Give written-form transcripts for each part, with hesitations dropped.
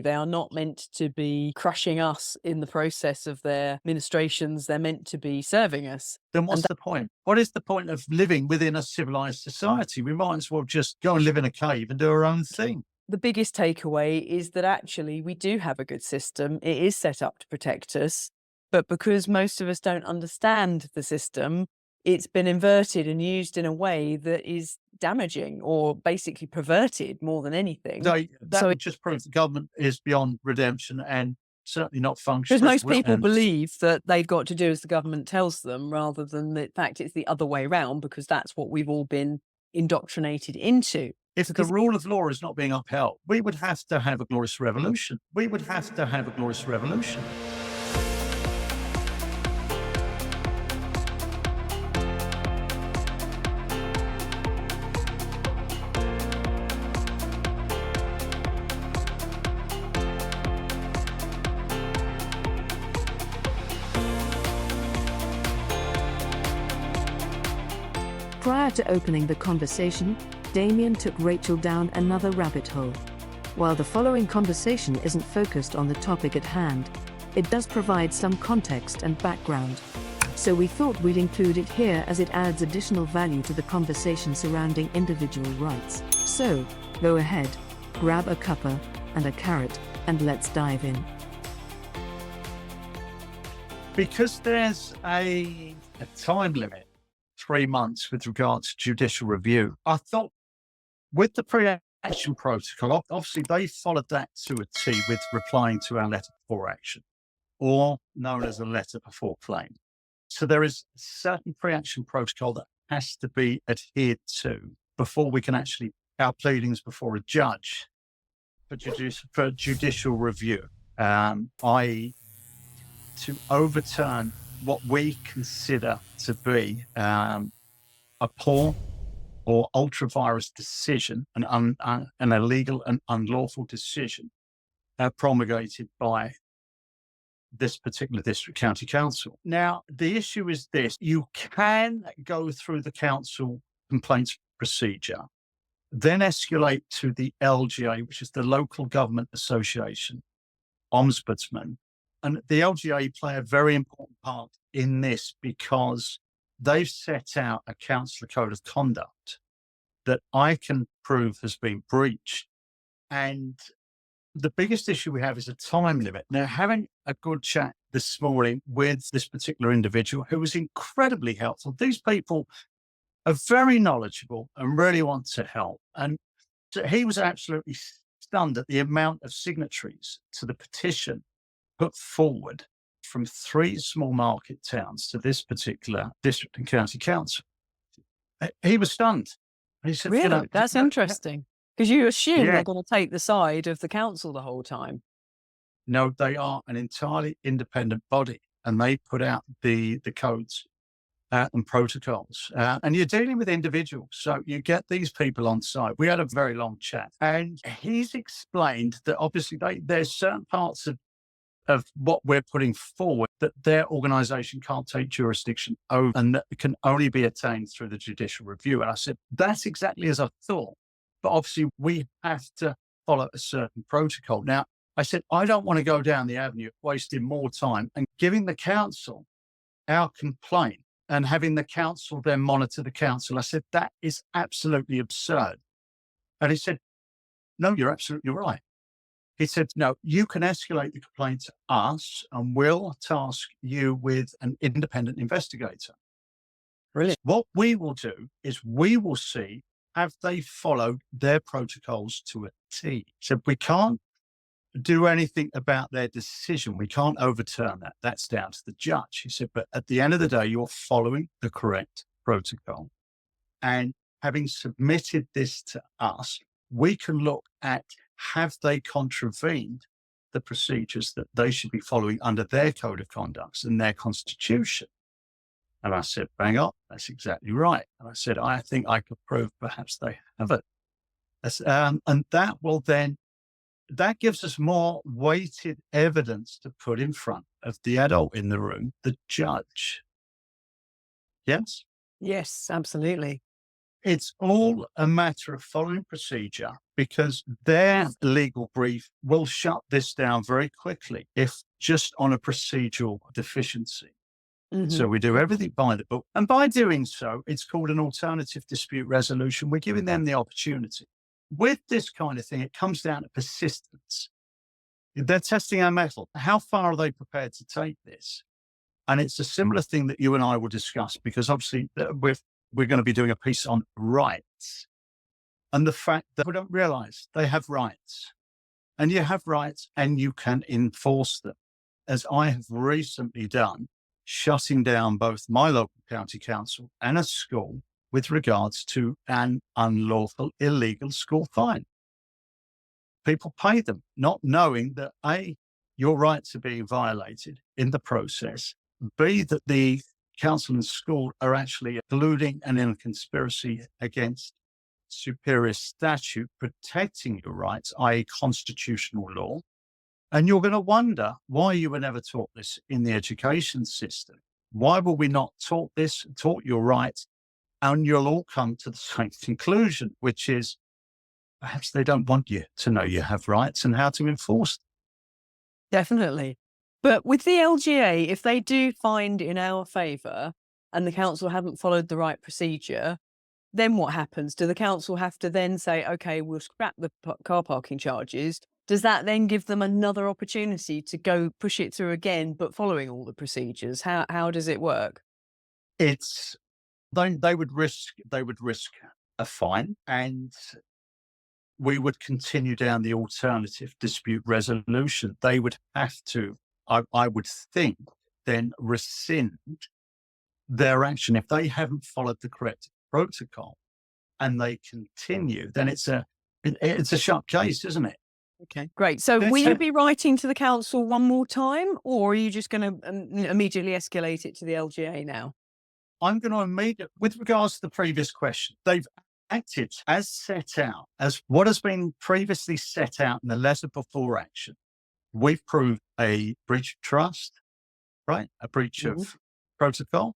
They are not meant to be crushing us in the process of their ministrations. They're meant to be serving us. Then what's the point? What is the point of living within a civilized society? We might as well just go and live in a cave and do our own thing. The biggest takeaway is that actually we do have a good system. It is set up to protect us. But because most of us don't understand the system, it's been inverted and used in a way that is damaging or basically perverted more than anything. That would just prove the government is beyond redemption and certainly not functional. Because most people believe that they've got to do as the government tells them rather than the fact it's the other way around, because that's what we've all been indoctrinated into. If the rule of law is not being upheld, we would have to have a glorious revolution. Prior to opening the conversation, Damian took Rachel down another rabbit hole. While the following conversation isn't focused on the topic at hand, it does provide some context and background. So we thought we'd include it here as it adds additional value to the conversation surrounding individual rights. So, go ahead, grab a cuppa and a carrot, and let's dive in. Because there's a time limit, 3 months with regard to judicial review, I thought with the pre-action protocol, obviously they followed that to a T with replying to our letter before action, or known as a letter before claim. So there is a certain pre-action protocol that has to be adhered to before we can actually our pleadings before a judge for judicial review, i.e. to overturn what we consider to be a poor or ultra-virus decision, an illegal and unlawful decision promulgated by this particular district county council. Now, the issue is this: you can go through the council complaints procedure, then escalate to the LGA, which is the Local Government Association Ombudsman. And the LGA play a very important part in this because they've set out a councillor code of conduct that I can prove has been breached. And the biggest issue we have is a time limit. Now, having a good chat this morning with this particular individual who was incredibly helpful. These people are very knowledgeable and really want to help. And so he was absolutely stunned at the amount of signatories to the petition put forward from 3 small market towns to this particular district and county council. He was stunned. He said, really? That's interesting. Because you assume they're going to take the side of the council the whole time. No, they are an entirely independent body, and they put out the codes and protocols. And you're dealing with individuals, so you get these people on site. We had a very long chat, and he's explained that obviously there's certain parts of what we're putting forward that their organisation can't take jurisdiction over, and that can only be attained through the judicial review. And I said, that's exactly as I thought. But obviously we have to follow a certain protocol. Now, I said, I don't want to go down the avenue of wasting more time and giving the council our complaint and having the council then monitor the council. I said, that is absolutely absurd. And he said, no, you're absolutely right. He said, no, you can escalate the complaint to us and we'll task you with an independent investigator. Really? What we will do is we will see, have they followed their protocols to a T? So we can't do anything about their decision. We can't overturn that. That's down to the judge. He said, but at the end of the day, you're following the correct protocol. And having submitted this to us, we can look at, have they contravened the procedures that they should be following under their code of conduct and their constitution? And I said, bang on, that's exactly right. And I said, I think I could prove perhaps they haven't. And that will then, that gives us more weighted evidence to put in front of the adult in the room, the judge. Yes? Yes, absolutely. It's all a matter of following procedure, because their legal brief will shut this down very quickly if just on a procedural deficiency. So we do everything by the book. And by doing so, it's called an alternative dispute resolution. We're giving them the opportunity. With this kind of thing, it comes down to persistence. They're testing our mettle. How far are they prepared to take this? And it's a similar thing that you and I will discuss, because obviously we're going to be doing a piece on rights and the fact that we don't realize they have rights, and you have rights and you can enforce them, as I have recently done, shutting down both my local county council and a school with regards to an unlawful, illegal school fine. People pay them, not knowing that A, your rights are being violated in the process, B, that the council and school are actually colluding and in a conspiracy against superior statute protecting your rights, i.e. constitutional law. And you're going to wonder why you were never taught this in the education system. Why were we not taught this, taught your rights? And you'll all come to the same conclusion, which is perhaps they don't want you to know you have rights and how to enforce them. Definitely. But with the LGA, if they do find in our favour and the council haven't followed the right procedure, then what happens? Do the council have to then say, okay, we'll scrap the car parking charges? Does that then give them another opportunity to go push it through again, but following all the procedures? How does it work? It's they would risk a fine, and we would continue down the alternative dispute resolution. They would have to, I would think, then rescind their action if they haven't followed the correct protocol, and they continue. Then it's a sharp case, isn't it? Okay, great. So will you be writing to the council one more time, or are you just going to immediately escalate it to the LGA now? I'm going to immediately, with regards to the previous question, they've acted as set out, as what has been previously set out in the letter before action. We've proved a breach of trust, right? A breach of protocol.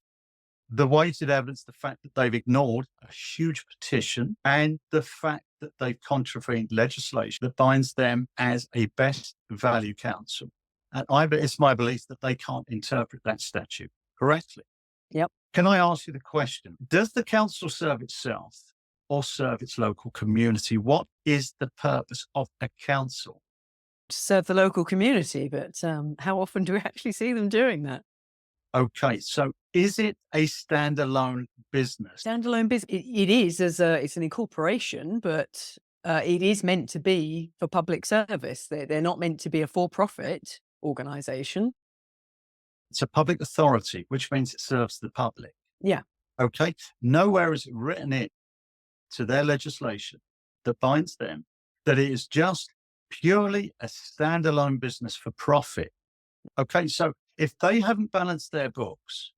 The weighted evidence, the fact that they've ignored a huge petition, and the fact that they've contravened legislation that binds them as a best value council. And it's my belief that they can't interpret that statute correctly. Yep. Can I ask you the question? Does the council serve itself or serve its local community? What is the purpose of a council? To serve the local community, but how often do we actually see them doing that? Okay, so is it a standalone business? Standalone business. It is it's an incorporation, but it is meant to be for public service. They're not meant to be a for-profit organisation. It's a public authority, which means it serves the public. Yeah. Okay. Nowhere is it written in to their legislation that binds them that it is just purely a standalone business for profit. Okay. So if they haven't balanced their books,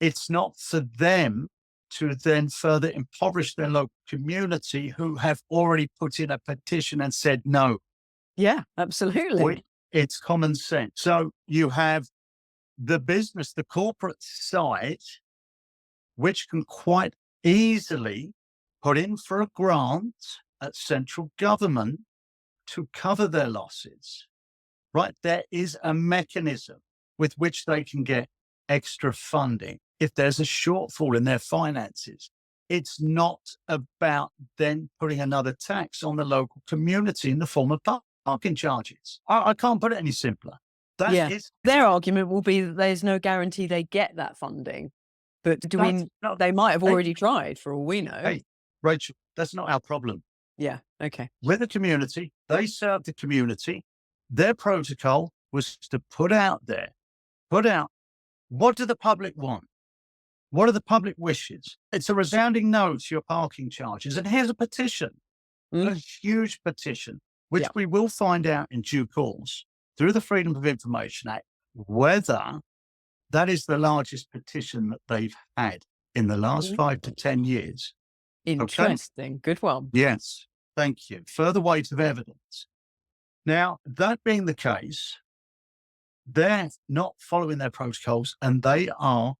it's not for them to then further impoverish their local community who have already put in a petition and said no. Yeah, absolutely. It's common sense. So you have the business, the corporate side, which can quite easily put in for a grant at central government to cover their losses, right? There is a mechanism with which they can get extra funding if there's a shortfall in their finances. It's not about then putting another tax on the local community in the form of parking charges. I can't put it any simpler. Their argument will be that there's no guarantee they get that funding. But they might have already tried, for all we know. Hey, Rachel, that's not our problem. Yeah, okay. We're the community. They serve the community. Their protocol was to put out what do the public want? What are the public wishes? It's a resounding no to your parking charges. And here's a petition, a huge petition, which we will find out in due course through the Freedom of Information Act, whether that is the largest petition that they've had in the last 5 to 10 years. Interesting. Okay? Good one. Yes. Thank you. Further weight of evidence. Now, that being the case, they're not following their protocols, and they are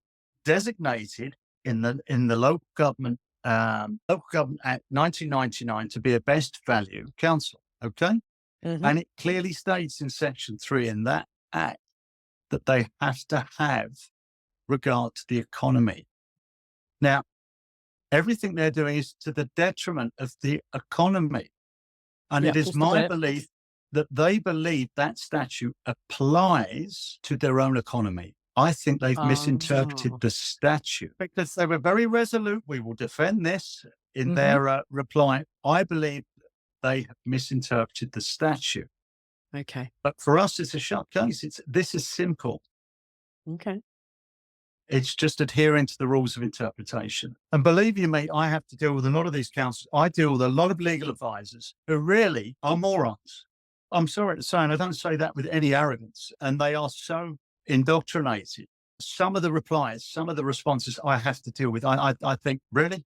designated in the local government Local Government Act 1999 to be a best value council. Okay. Mhm. And it clearly states in section 3 in that act that they have to have regard to the economy. Now, everything they're doing is to the detriment of the economy. And Yeah, it is just a my bit. belief that they believe that statute applies to their own economy. I think they've misinterpreted Oh. the statute because they were very resolute. We will defend this in Mhm. their reply. I believe they have misinterpreted the statute. Okay. But for us, it's a shut case. This is simple. Okay. It's just adhering to the rules of interpretation. And believe you me, I have to deal with a lot of these counsels. I deal with a lot of legal advisors who really are morons. I'm sorry to say, and I don't say that with any arrogance. And they are so indoctrinated. Some of the replies, some of the responses I have to deal with, I think, really?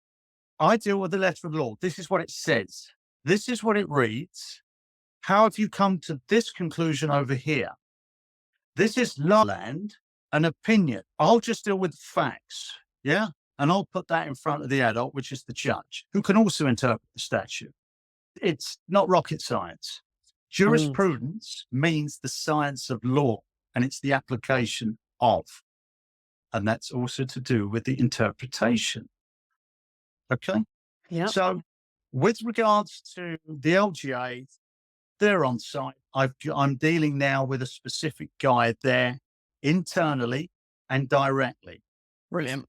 I deal with the letter of law. This is what it says. This is what it reads. How have you come to this conclusion over here? This is law land. An opinion. I'll just deal with facts. Yeah. And I'll put that in front of the adult, which is the judge, who can also interpret the statute. It's not rocket science. Jurisprudence means the science of law, and it's the application of. And that's also to do with the interpretation. Okay. Yeah. So with regards to the LGA, they're on site. I'm dealing now with a specific guy there internally and directly. Brilliant.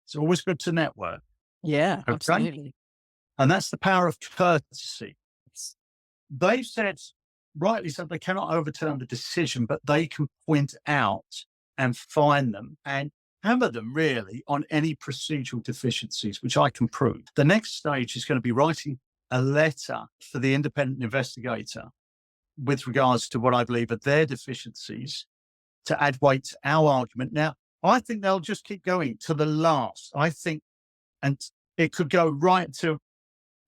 It's always good to network. Yeah, Okay. absolutely. And that's the power of courtesy. They've said, rightly so, they cannot overturn the decision, but they can point out and find them and hammer them really on any procedural deficiencies, which I can prove. The next stage is going to be writing a letter for the independent investigator with regards to what I believe are their deficiencies to add weight to our argument. Now, I think they'll just keep going to the last. I think, and it could go right to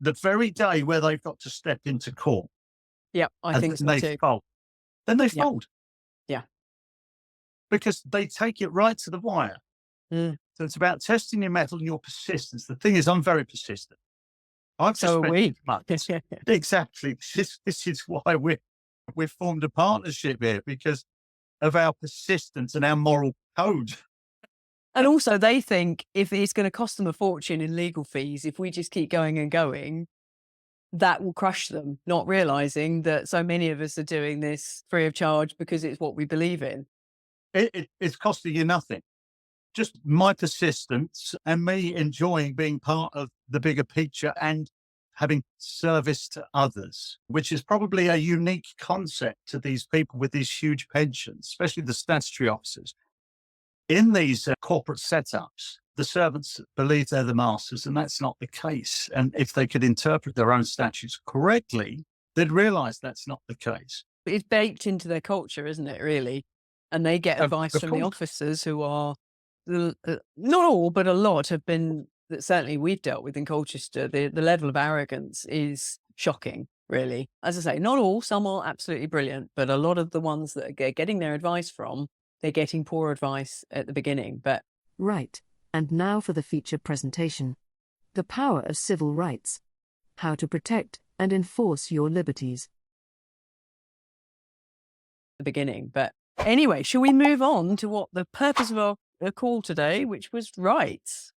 the very day where they've got to step into court. Yeah, I think so they too. fold. Then they Yeah. fold. Yeah. Because they take it right to the wire. Mm. So it's about testing your mettle and your persistence. The thing is, I'm very persistent. I've So are just we. months. Exactly. This is why we've formed a partnership here, because of our persistence and our moral code. And also they think if it's going to cost them a fortune in legal fees, if we just keep going and going, that will crush them, not realizing that so many of us are doing this free of charge because it's what we believe in. It's costing you nothing. Just my persistence and me enjoying being part of the bigger picture and having service to others, which is probably a unique concept to these people with these huge pensions, especially the statutory officers. In these corporate setups, the servants believe they're the masters, and that's not the case. And if they could interpret their own statutes correctly, they'd realize that's not the case. It's baked into their culture, isn't it, really? And they get advice from the officers who are, not all, but a lot have been, that certainly we've dealt with in Colchester. The level of arrogance is shocking, really. As I say, not all, some are absolutely brilliant, but a lot of the ones that are getting their advice from, they're getting poor advice at the beginning. But Right. And now for the feature presentation. The power of civil rights. How to protect and enforce your liberties. the beginning. But anyway, shall we move on to what the purpose of our call today, which was rights?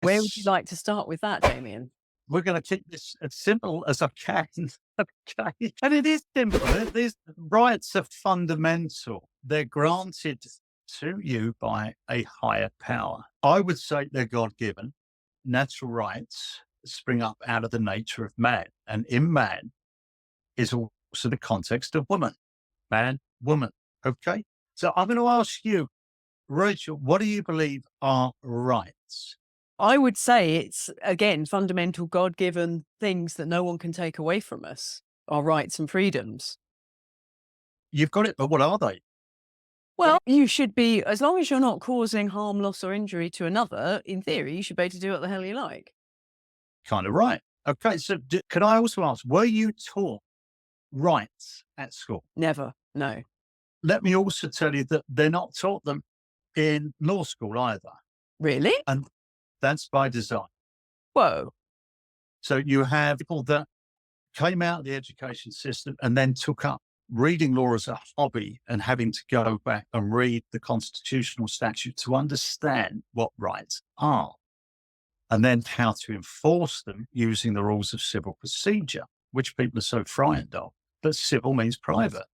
Where would you like to start with that, Damian? We're going to keep this as simple as I can. Okay. And it is simple. These rights are fundamental. They're granted to you by a higher power. I would say they're God-given. Natural rights spring up out of the nature of man. And in man is also the context of woman. Man, woman. Okay. So I'm going to ask you, Rachel, what do you believe are rights? I would say it's, again, fundamental God-given things that no one can take away from us, our rights and freedoms. You've got it, but what are they? Well, you should be, as long as you're not causing harm, loss or injury to another, in theory, you should be able to do what the hell you like. Kind of right. Okay, so could I also ask, were you taught rights at school? Never, no. Let me also tell you that they're not taught them in law school either. Really? And that's by design. Whoa. So you have people that came out of the education system and then took up reading law as a hobby and having to go back and read the constitutional statute to understand what rights are and then how to enforce them using the rules of civil procedure, which people are so frightened of. But civil means private.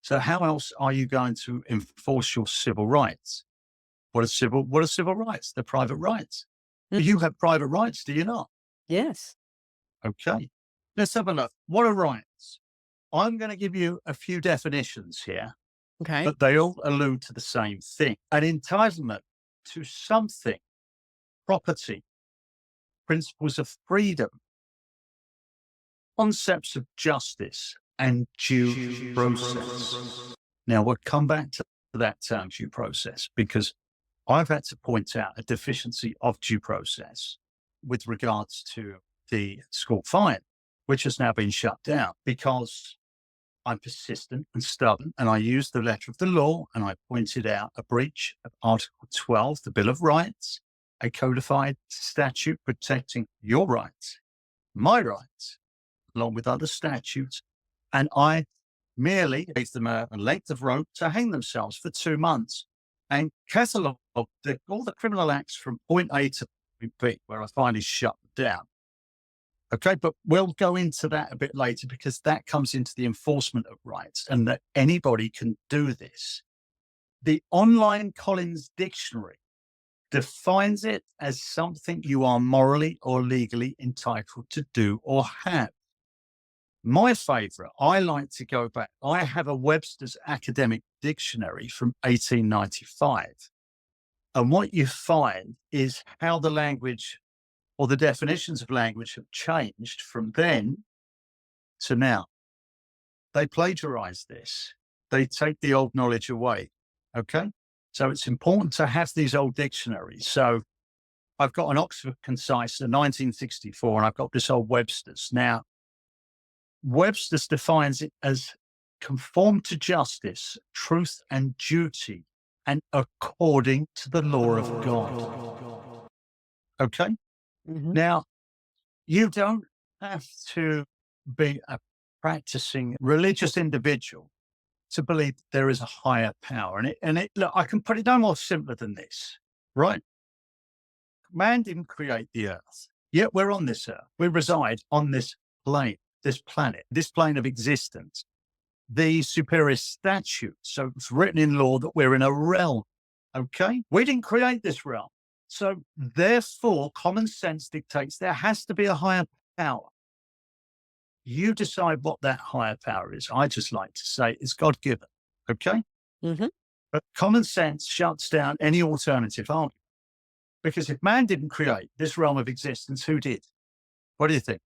So how else are you going to enforce your civil rights? What are civil rights? They're private rights. You have private rights, do you not? Yes. Okay. Let's have a look. What are rights? I'm going to give you a few definitions here, Okay. but they all allude to the same thing. An entitlement to something, property, principles of freedom, concepts of justice, and due process. Now, we'll come back to that term, due process, because I've had to point out a deficiency of due process with regards to the school fine, which has now been shut down because I'm persistent and stubborn, and I used the letter of the law, and I pointed out a breach of Article 12, the Bill of Rights, a codified statute protecting your rights, my rights, along with other statutes, and I merely gave them a length of rope to hang themselves for 2 months and catalogued all the criminal acts from point A to point B, where I finally shut them down. Okay, but we'll go into that a bit later because that comes into the enforcement of rights and that anybody can do this. The online Collins Dictionary defines it as something you are morally or legally entitled to do or have. My favorite, I like to go back. I have a Webster's Academic Dictionary from 1895. And what you find is how the language or the definitions of language have changed from then to now. They plagiarize this. They take the old knowledge away. Okay. So it's important to have these old dictionaries. So I've got an Oxford Concise, in 1964, and I've got this old Webster's. Now, Webster's defines it as conform to justice, truth, and duty, and according to the law of God. Okay. Mhm. Now, you don't have to be a practicing religious individual to believe there is a higher power. Look, I can put it no more simpler than this, right? Man didn't create the earth, yet we're on this earth. We reside on this plane, this planet, this plane of existence. The superior statute. So it's written in law that we're in a realm. Okay. We didn't create this realm. So therefore, common sense dictates there has to be a higher power. You decide what that higher power is. I just like to say it's God given. Okay. Mhm. But common sense shuts down any alternative argument. Because if man didn't create this realm of existence, who did? What do you think?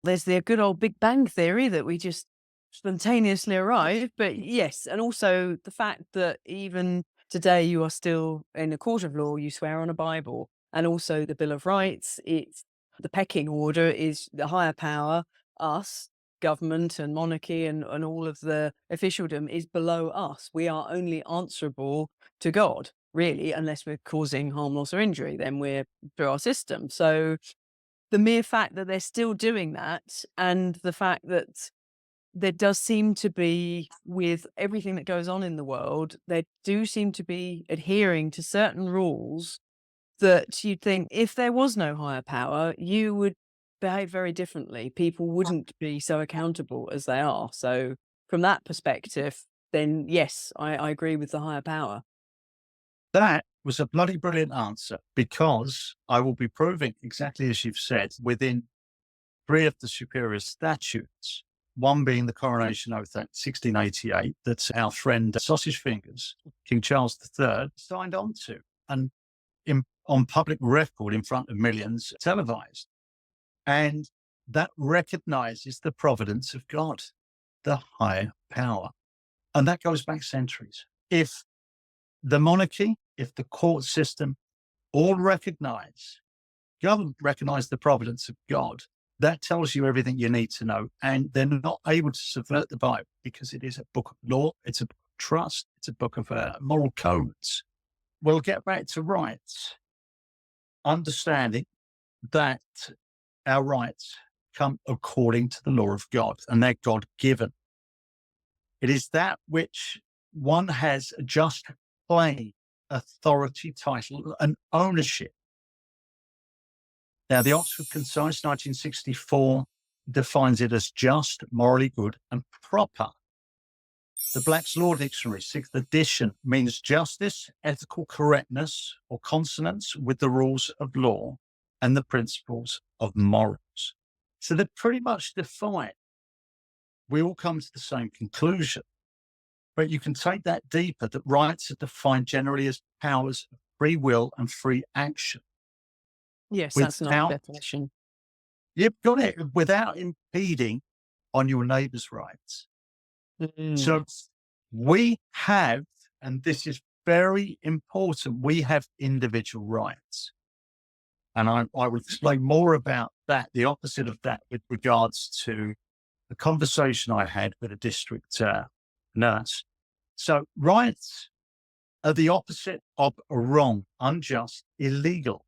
There's the good old Big Bang theory that we just spontaneously arrive. But yes, and also the fact that even today you are still in a court of law, you swear on a Bible, and also the Bill of Rights. It's the pecking order is the higher power, us, government and monarchy and all of the officialdom is below us. We are only answerable to God, really, unless we're causing harm, loss, or injury, then we're through our system. So the mere fact that they're still doing that, and the fact that there does seem to be, with everything that goes on in the world, they do seem to be adhering to certain rules that you'd think if there was no higher power, you would behave very differently. People wouldn't be so accountable as they are. So from that perspective, then yes, I agree with the higher power. That was a bloody brilliant answer because I will be proving exactly as you've said within 3 of the superior statutes, one being the Coronation Oath Act 1688 that our friend Sausage Fingers, King Charles III, signed on to and on public record in front of millions televised. And that recognizes the providence of God, the higher power. And that goes back centuries. If the monarchy, if the court system all recognize, government recognize the providence of God, that tells you everything you need to know. And they're not able to subvert the Bible because it is a book of law, it's a book of trust, it's a book of moral codes. We'll get back to rights. Understanding that our rights come according to the law of God, and they're God-given. It is that which one has a just claim, authority, title, and ownership. Now, the Oxford Concise 1964 defines it as just, morally good, and proper. The Black's Law Dictionary, 6th edition, means justice, ethical correctness, or consonance with the rules of law and the principles of morals. So they're pretty much defined. We all come to the same conclusion. But you can take that deeper, that rights are defined generally as powers of free will and free action. Yes, that's an Without, definition. you've got it, without impeding on your neighbour's rights. So we have, and this is very important, we have individual rights. And I will explain more about that, the opposite of that, with regards to the conversation I had with a district nurse. So rights are the opposite of wrong, unjust, illegal.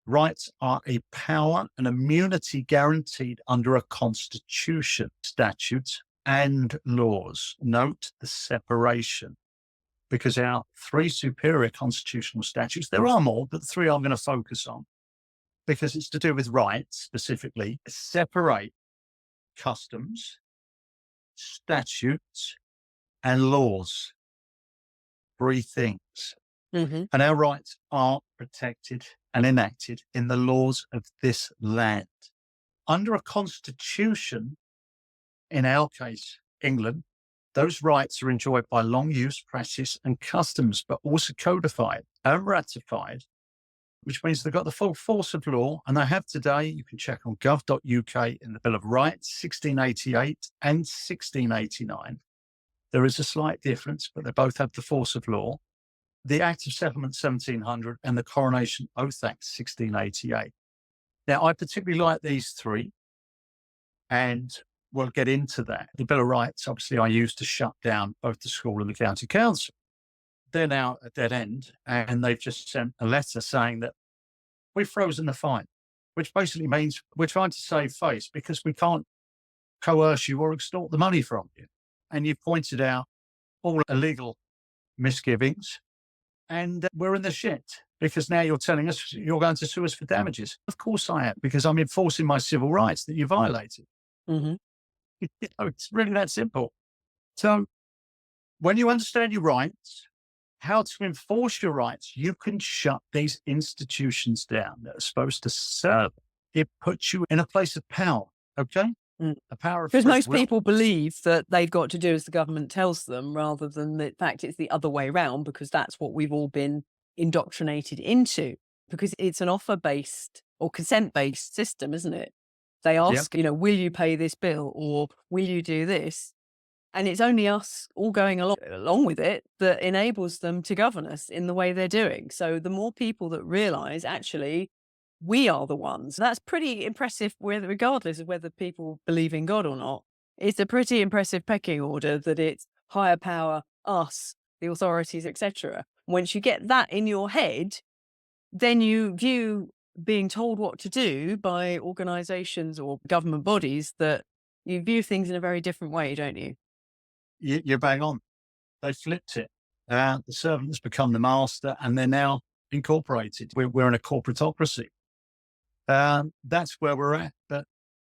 Rights are a power and immunity guaranteed under a constitution, statutes, and laws. Note the separation, because our three superior constitutional statutes, there are more, but the three I'm going to focus on, because it's to do with rights specifically, separate customs, statutes, and laws. Three things. And our rights are protected and enacted in the laws of this land. Under a constitution, in our case, England, those rights are enjoyed by long use, practice, and customs, but also codified and ratified, which means they've got the full force of law. And they have today, you can check on gov.uk in the Bill of Rights, 1688 and 1689. There is a slight difference, but they both have the force of law. The Act of Settlement 1700 and the Coronation Oath Act 1688. Now, I particularly like these three, and we'll get into that. The Bill of Rights, obviously, I used to shut down both the school and the county council. They're now at dead end, and they've just sent a letter saying that we've frozen the fine, which basically means we're trying to save face because we can't coerce you or extort the money from you. And you've pointed out all illegal misgivings, and we're in the shit because now you're telling us you're going to sue us for damages. Of course I am, because I'm enforcing my civil rights that you violated. It's really that simple. So when you understand your rights, how to enforce your rights, you can shut these institutions down that are supposed to serve. It puts you in a place of power, okay? A power of Because most will. people believe that they've got to do as the government tells them, rather than the fact it's the other way around, because that's what we've all been indoctrinated into, because it's an offer-based or consent-based system, isn't it? They ask, will you pay this bill or will you do this? And it's only us all going along with it that enables them to govern us in the way they're doing. So the more people that realize, actually, we are the ones. That's pretty impressive, regardless of whether people believe in God or not. It's a pretty impressive pecking order that it's higher power, us, the authorities, etc. Once you get that in your head, then you view being told what to do by organizations or government bodies, that you view things in a very different way, don't you? You're bang on. They flipped it. The servant has become the master, and they're now incorporated. We're in a corporatocracy. That's where we're at. But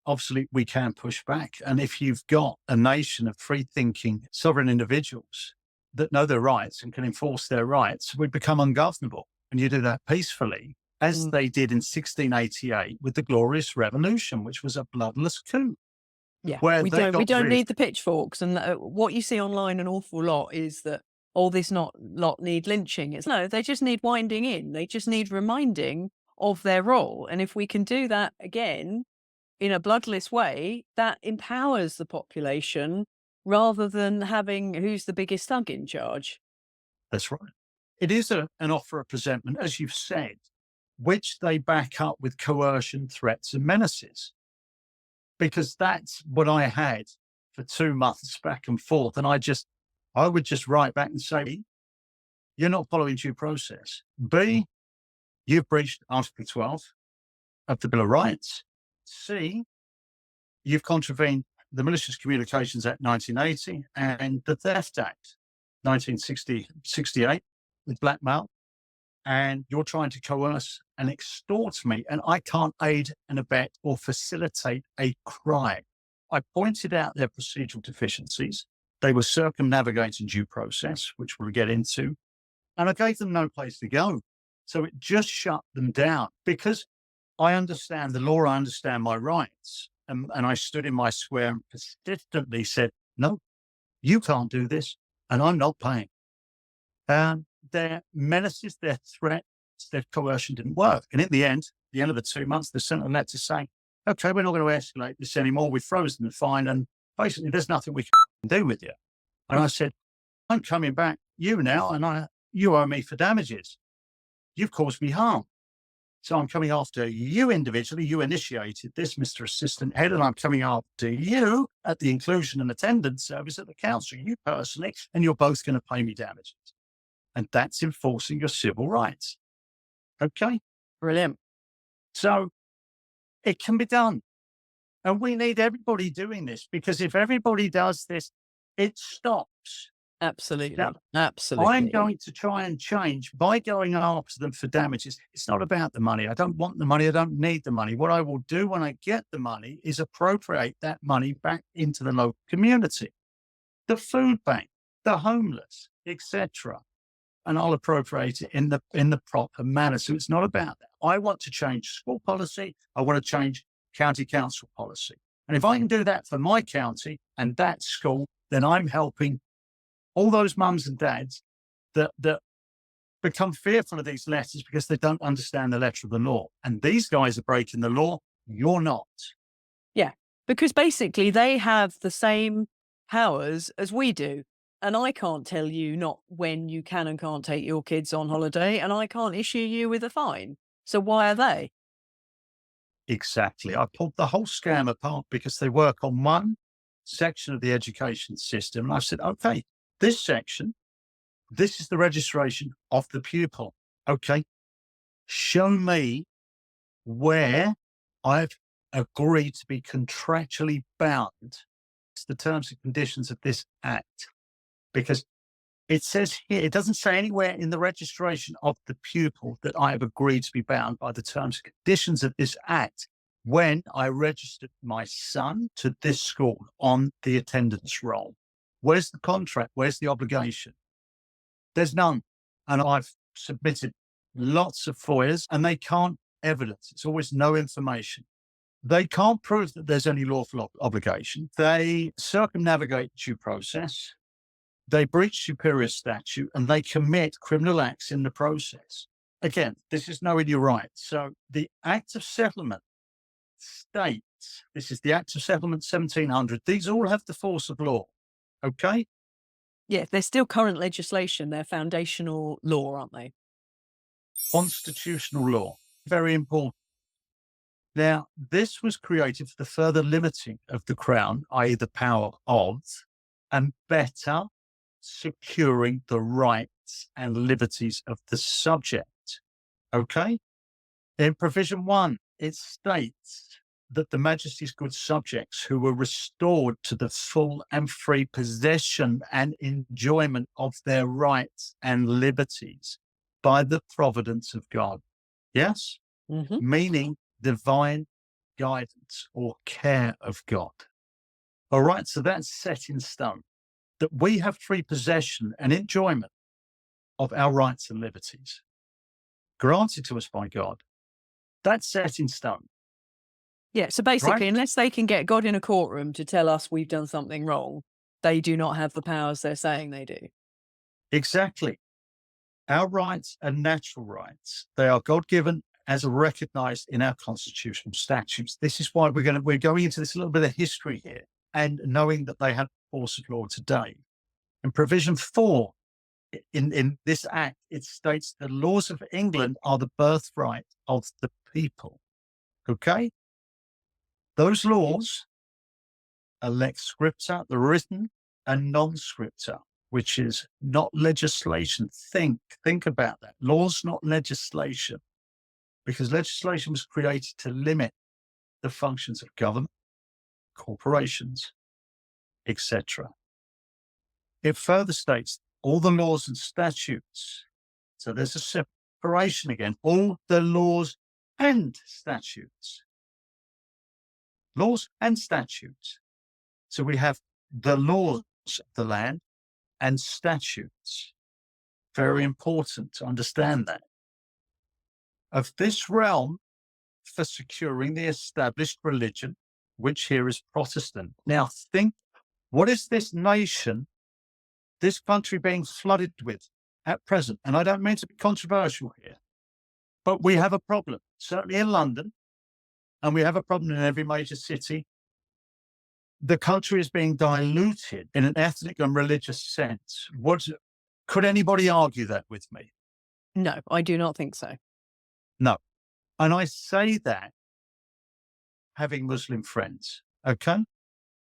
obviously, we can push back. And if you've got a nation of free-thinking, sovereign individuals that know their rights and can enforce their rights, we become ungovernable. And you do that peacefully, as they did in 1688 with the Glorious Revolution, which was a bloodless coup. Yeah, where we they don't got need the pitchforks. And what you see online an awful lot is that, this lot need lynching. No, they just need winding in. They just need reminding of their role. And if we can do that again in a bloodless way, that empowers the population rather than having who's the biggest thug in charge. That's right. It is an offer of presentment, as you've said, which they back up with coercion, threats, and menaces. Because that's what I had for 2 months back and forth. And I would just write back and say, you're not following due process. B, you've breached Article 12. of the Bill of Rights. C, you've contravened the Malicious Communications Act 1980 and the Theft Act 1968 with blackmail, and you're trying to coerce and extort me, and I can't aid and abet or facilitate a crime. I pointed out their procedural deficiencies. They were circumnavigating due process, which we'll get into, and I gave them no place to go. So it just shut them down because I understand the law, I understand my rights. And I stood in my square and persistently said, no, you can't do this, and I'm not paying. Their menaces, their threats, their coercion didn't work. And in the end of the 2 months, they sent a letter saying, okay, we're not going to escalate this anymore. We've frozen the fine, and basically there's nothing we can do with you. And I said, I'm coming back you now, and you owe me for damages. You've caused me harm. So I'm coming after you individually. You initiated this, Mr. Assistant Head, and I'm coming after you at the Inclusion and Attendance Service at the council, you personally, and you're both going to pay me damages. And that's enforcing your civil rights. Okay? Brilliant. So it can be done. And we need everybody doing this, because if everybody does this, it stops. Absolutely. Now, Absolutely. I'm going to try and change by going after them for damages. It's not about the money. I don't want the money. I don't need the money. What I will do when I get the money is appropriate that money back into the local community, the food bank, the homeless, etc. And I'll appropriate it in the proper manner. So it's not about that. I want to change school policy. I want to change county council policy. And if I can do that for my county and that school, then I'm helping all those mums and dads that become fearful of these letters because they don't understand the letter of the law. And these guys are breaking the law. You're not. Yeah, because basically they have the same powers as we do. And I can't tell you not when you can and can't take your kids on holiday, and I can't issue you with a fine. So why are they? Exactly. I pulled the whole scam apart because they work on one section of the education system. And I said, okay, this section, this is the registration of the pupil. Okay, show me where I've agreed to be contractually bound to the terms and conditions of this act. Because it says here, it doesn't say anywhere in the registration of the pupil that I have agreed to be bound by the terms and conditions of this act when I registered my son to this school on the attendance roll. Where's the contract? Where's the obligation? There's none. And I've submitted lots of FOIAs and they can't evidence. It's always no information. They can't prove that there's any lawful obligation. They circumnavigate due process. They breach superior statute and they commit criminal acts in the process. Again, this is knowing your rights. So the Act of Settlement states, this is the Act of Settlement 1700. These all have the force of law. Okay? Yeah, they're still current legislation. They're foundational law, aren't they? Constitutional law. Very important. Now, this was created for the further limiting of the Crown, i.e. the power of, and better securing the rights and liberties of the subject. Okay? In provision 1, it states that the Majesty's good subjects who were restored to the full and free possession and enjoyment of their rights and liberties by the providence of God. Yes? Mm-hmm. Meaning divine guidance or care of God. All right, so that's set in stone, that we have free possession and enjoyment of our rights and liberties granted to us by God. That's set in stone. Yeah, so basically, Right. unless they can get God in a courtroom to tell us we've done something wrong, they do not have the powers they're saying they do. Exactly. Our rights are natural rights. They are God-given as recognized in our constitutional statutes. This is why we're going into this little bit of history here and knowing that they have force of law today. In provision 4 in this act, it states the laws of England are the birthright of the people. Okay? Those laws are lex scripta, the written, and non-scripta, which is not legislation. Think about that. Laws, not legislation. because legislation was created to limit the functions of government, corporations, etc. It further states all the laws and statutes. So there's a separation again, all the laws and statutes. Laws and statutes. So we have the laws of the land and statutes. Very important to understand that. Of this realm for securing the established religion, which here is Protestant. Now think, what is this nation, this country being flooded with at present? And I don't mean to be controversial here, but we have a problem, certainly in London, and we have a problem in every major city. The country is being diluted in an ethnic and religious sense. Could anybody argue that with me? No, I do not think so. No. And I say that having Muslim friends, okay?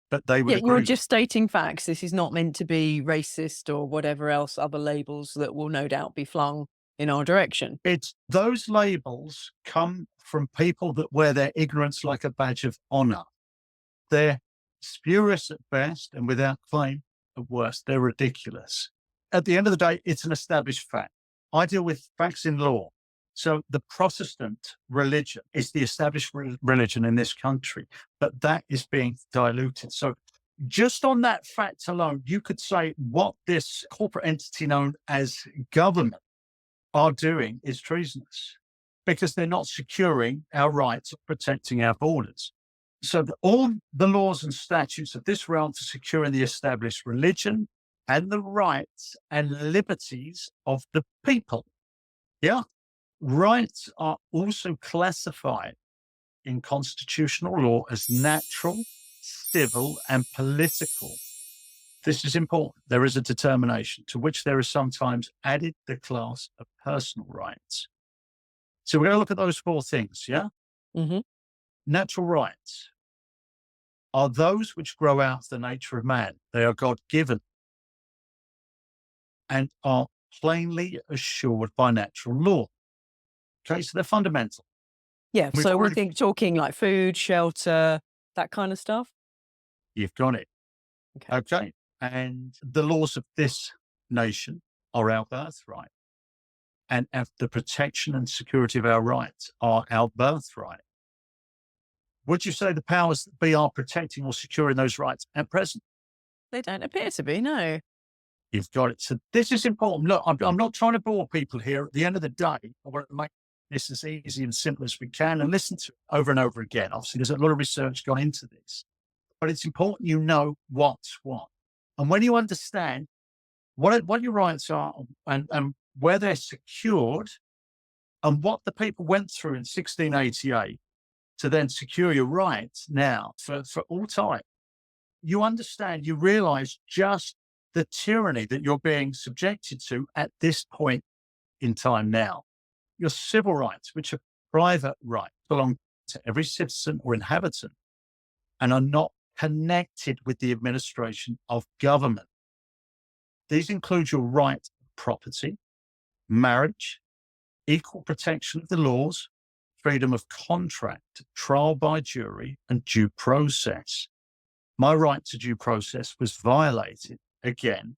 But they would Yeah, agree. you're just stating facts. This is not meant to be racist or whatever else, other labels that will no doubt be flung in our direction. It's those labels come from people that wear their ignorance like a badge of honor. They're spurious at best and without claim at worst. They're ridiculous. At the end of the day, it's an established fact. I deal with facts in law. So the Protestant religion is the established religion in this country, but that is being diluted. So just on that fact alone, you could say what this corporate entity known as government are doing is treasonous because they're not securing our rights or protecting our borders. So all the laws and statutes of this realm for securing the established religion and the rights and liberties of the people. Yeah. Rights are also classified in constitutional law as natural, civil, and political. This is important. There is a determination to which there is sometimes added the class of personal rights. So we're going to look at those four things, yeah? Mm-hmm. Natural rights are those which grow out of the nature of man. They are God-given and are plainly assured by natural law. Okay, so they're fundamental. Yeah, We've so we already- think talking like food, shelter, that kind of stuff. You've got it. Okay. Okay. And the laws of this nation are our birthright. And the protection and security of our rights are our birthright. Would you say the powers that be are protecting or securing those rights at present? They don't appear to be, no. You've got it. So this is important. Look, I'm not trying to bore people here. At the end of the day, I want to make this as easy and simple as we can and listen to it over and over again. Obviously, there's a lot of research gone into this, but it's important you know what's what. And when you understand what your rights are and where they're secured and what the people went through in 1688 to then secure your rights now for all time, you understand, you realize just the tyranny that you're being subjected to at this point in time now. Your civil rights, which are private rights, belong to every citizen or inhabitant and are not connected with the administration of government. These include your right to property, marriage, equal protection of the laws, freedom of contract, trial by jury, and due process. My right to due process was violated again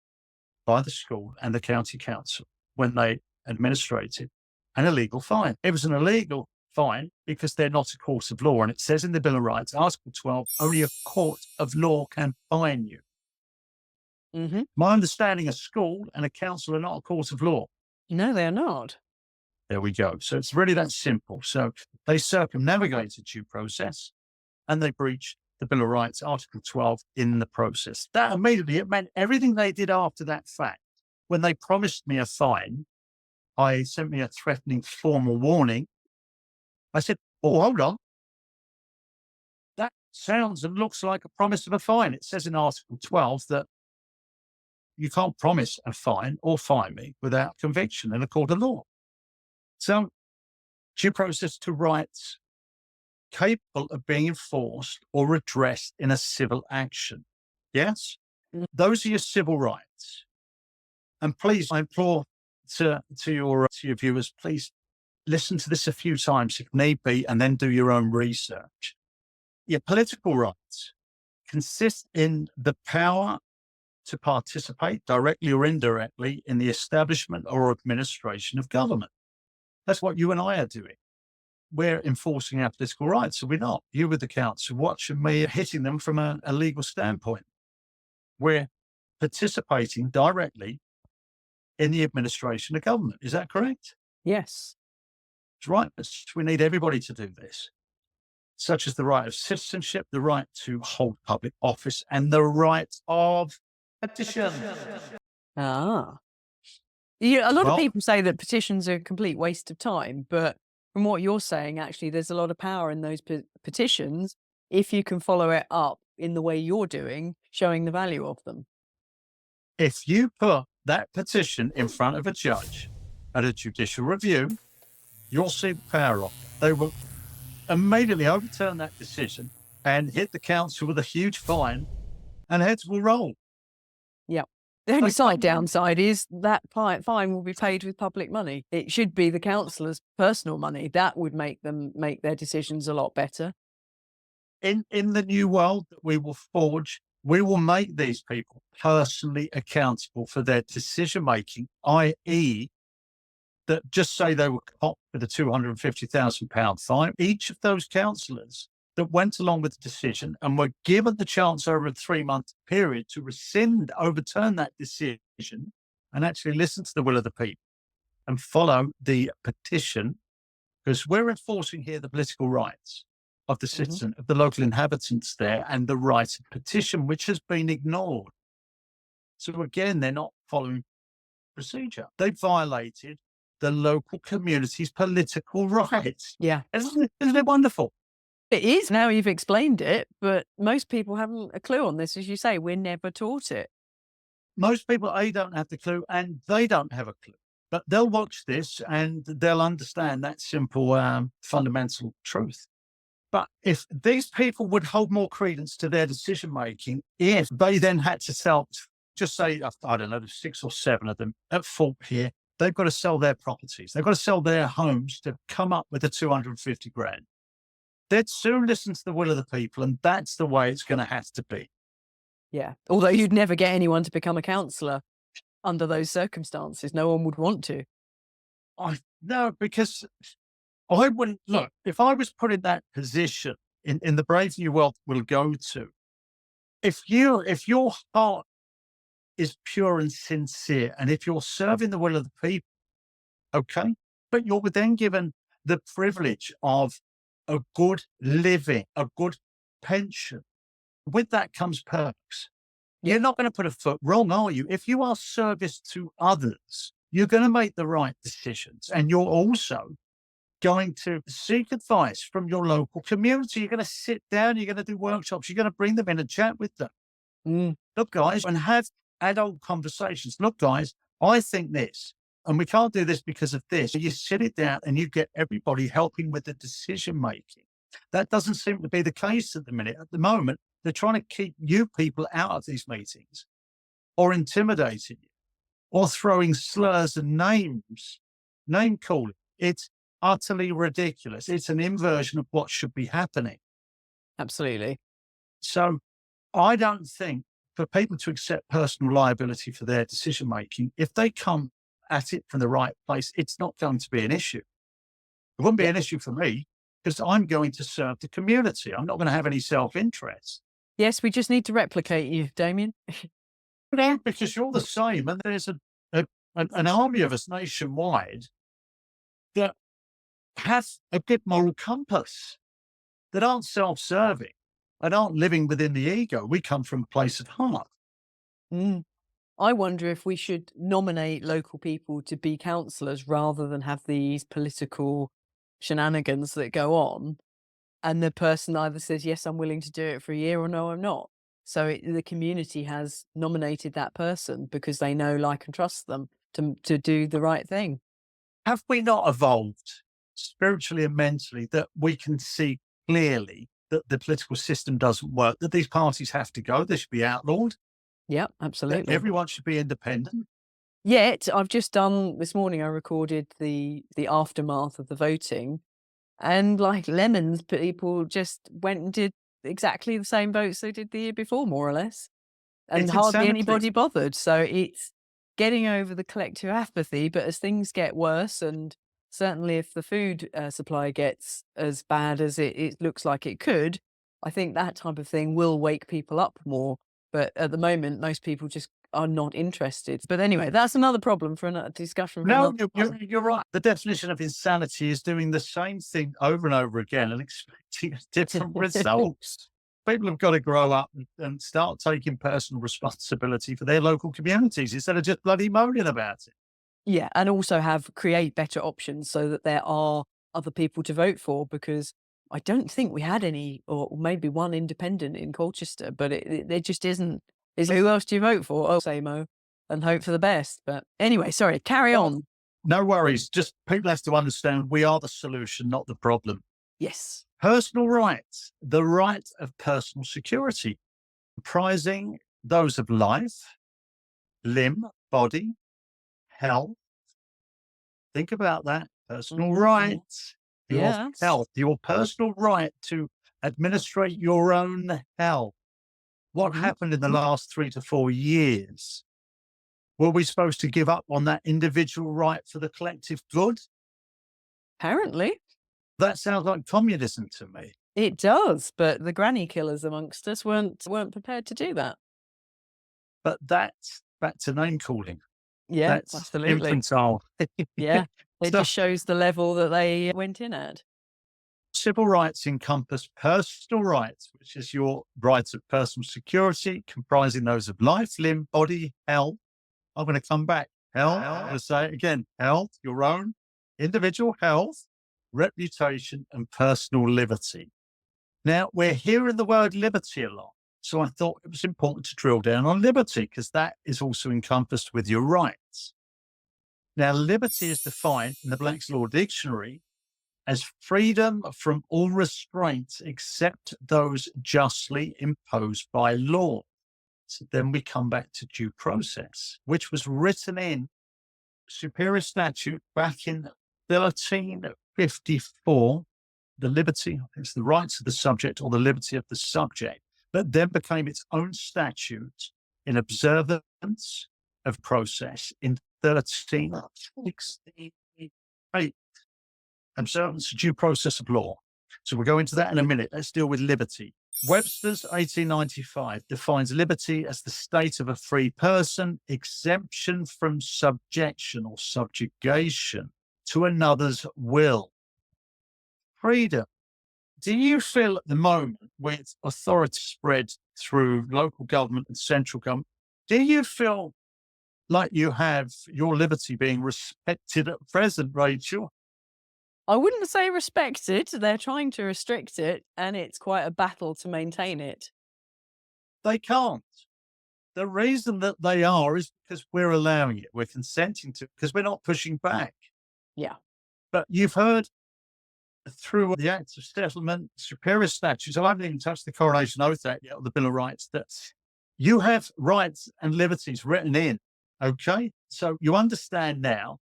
by the school and the county council when they administrated an illegal fine. It was an illegal fine because they're not a court of law. And it says in the Bill of Rights, Article 12, only a court of law can fine you. Mm-hmm. My understanding, a school and a council are not a court of law. No, they're not. There we go. So it's really that simple. So they circumnavigated due process and they breached the Bill of Rights, Article 12, in the process. That immediately, it meant everything they did after that fact. When they promised me a fine, I sent me a threatening formal warning. I said, oh, hold on. That sounds and looks like a promise of a fine. It says in Article 12 that you can't promise a fine or fine me without conviction in a court of law. So due process to rights capable of being enforced or redressed in a civil action. Yes? Mm. Those are your civil rights. And please, I implore to your viewers, please listen to this a few times if need be, and then do your own research. Your political rights consist in the power to participate directly or indirectly in the establishment or administration of government. That's what you and I are doing. We're enforcing our political rights, so we're not. You with the council watching me hitting them from a legal standpoint. We're participating directly in the administration of government. Is that correct? Yes. That's right. We need everybody to do this, such as the right of citizenship, the right to hold public office, and the right of petition. Ah. A lot of Well, people say that petitions are a complete waste of time, but from what you're saying, actually, there's a lot of power in those petitions if you can follow it up in the way you're doing, showing the value of them. if you put that petition in front of a judge at a judicial review, you'll see the power of it. They will immediately overturn that decision and hit the council with a huge fine, and heads will roll. The only Like- downside is that fine will be paid with public money. It should be the councillors' personal money. That would make them make their decisions a lot better. In the new world that we will forge, we will make these people personally accountable for their decision making, i.e., that just say they were caught with a £250,000 fine. Each of those councillors that went along with the decision and were given the chance over a 3-month period to rescind, overturn that decision, and actually listen to the will of the people and follow the petition, because we're enforcing here the political rights of the citizen, of the local inhabitants there, and the right of petition, which has been ignored. So again, they're not following procedure. They violated the local community's political rights. Yeah. Isn't it wonderful? It is. Now you've explained it, but most people haven't a clue on this. As you say, we're never taught it. Most people, A, don't have the clue, and they don't have a clue. But they'll watch this and they'll understand that simple, fundamental truth. But if these people would hold more credence to their decision making, if they then had to sell, just say, I don't know, there's 6 or 7 of them at fault here, they've got to sell their properties. They've got to sell their homes to come up with the 250 grand. They'd soon listen to the will of the people, and that's the way it's going to have to be. Yeah. Although you'd never get anyone to become a councillor under those circumstances. No one would want to. No, because I wouldn't look, if I was put in that position in the brave new world we'll go to, if your heart is pure and sincere, and if you're serving the will of the people, okay, but you're then given the privilege of a good living, a good pension. With that comes perks. You're not going to put a foot wrong, are you? If you are service to others, you're going to make the right decisions, and you're also going to seek advice from your local community. You're going to sit down, you're going to do workshops, you're going to bring them in and chat with them. Look, guys, and have adult conversations. Look, guys, I think this, and we can't do this because of this. So you sit it down and you get everybody helping with the decision making. That doesn't seem to be the case at the minute. At the moment, they're trying to keep you people out of these meetings, or intimidating you, or throwing slurs and names, name calling. It's utterly ridiculous. It's an inversion of what should be happening. Absolutely. So I don't think for people to accept personal liability for their decision making, if they come at it from the right place, it's not going to be an issue. It wouldn't be an issue for me, because I'm going to serve the community. I'm not going to have any self-interest. Yes, we just need to replicate you, Damian. Because you're the same, and there's an army of us nationwide that have a good moral compass, that aren't self-serving and aren't living within the ego. We come from a place of heart. I wonder if we should nominate local people to be councillors rather than have these political shenanigans that go on. And the person either says, yes, I'm willing to do it for a year, or no, I'm not. So the community has nominated that person because they know, like, and trust them to do the right thing. Have we not evolved spiritually and mentally that we can see clearly that the political system doesn't work, that these parties have to go, they should be outlawed? Yeah, That absolutely. everyone should be independent? Yet I've just done this morning. I recorded the aftermath of the voting, and like lemons, people just went and did exactly the same votes they did the year before, more or less, and It's hardly insanity. anybody bothered. So it's getting over the collective apathy. But as things get worse, and certainly if the food supply gets as bad as it looks like it could, I think that type of thing will wake people up more. But at the moment, most people just are not interested. But anyway, that's another problem for another discussion. For No, another you're right. The definition of insanity is doing the same thing over and over again and expecting different results. People have got to grow up and start taking personal responsibility for their local communities instead of just bloody moaning about it. Yeah, and also create better options so that there are other people to vote for, because I don't think we had any, or maybe one independent in Colchester, but there just isn't. Is who else do you vote for? Oh, same-o, and hope for the best. But anyway, sorry, carry on. No worries. Just people have to understand we are the solution, not the problem. Yes. Personal rights, the right of personal security, comprising those of life, limb, body, health. Think about that. Personal rights, your Yes. health, your personal right to administrate your own health. What happened in the last 3 to 4 years? Were we supposed to give up on that individual right for the collective good? Apparently. That sounds like communism to me. It does, but the granny killers amongst us weren't prepared to do that. But that's back to name calling. Yeah, That's absolutely. infantile. Yeah, it So just shows the level that they went in at. civil rights encompass personal rights, which is your rights of personal security, comprising those of life, limb, body, health. I'm going to come back. Health, I'm going to say it again. Health, your own individual health, reputation, and personal liberty. Now, we're hearing the word liberty a lot. So I thought it was important to drill down on liberty because that is also encompassed with your rights. Now, liberty is defined in the Black's Law Dictionary as freedom from all restraints except those justly imposed by law. So then we come back to due process, which was written in superior statute back in 1354. The liberty, it's the rights of the subject or the liberty of the subject, that then became its own statute in observance of process in 1368. Observance of due process of law. So we'll go into that in a minute. Let's deal with liberty. Webster's 1895 defines liberty as the state of a free person, exemption from subjection or subjugation to another's will. Freedom. Do you feel at the moment, with authority spread through local government and central government, do you feel like you have your liberty being respected at present, Rachel? I wouldn't say respected. They're trying to restrict it, and it's quite a battle to maintain it. They can't. The reason that they are is because we're allowing it. We're consenting to, because we're not pushing back. Yeah. But you've heard through the Acts of Settlement, superior statutes, I haven't even touched the Coronation Oath Act yet, or the Bill of Rights, that you have rights and liberties written in. Okay? So you understand now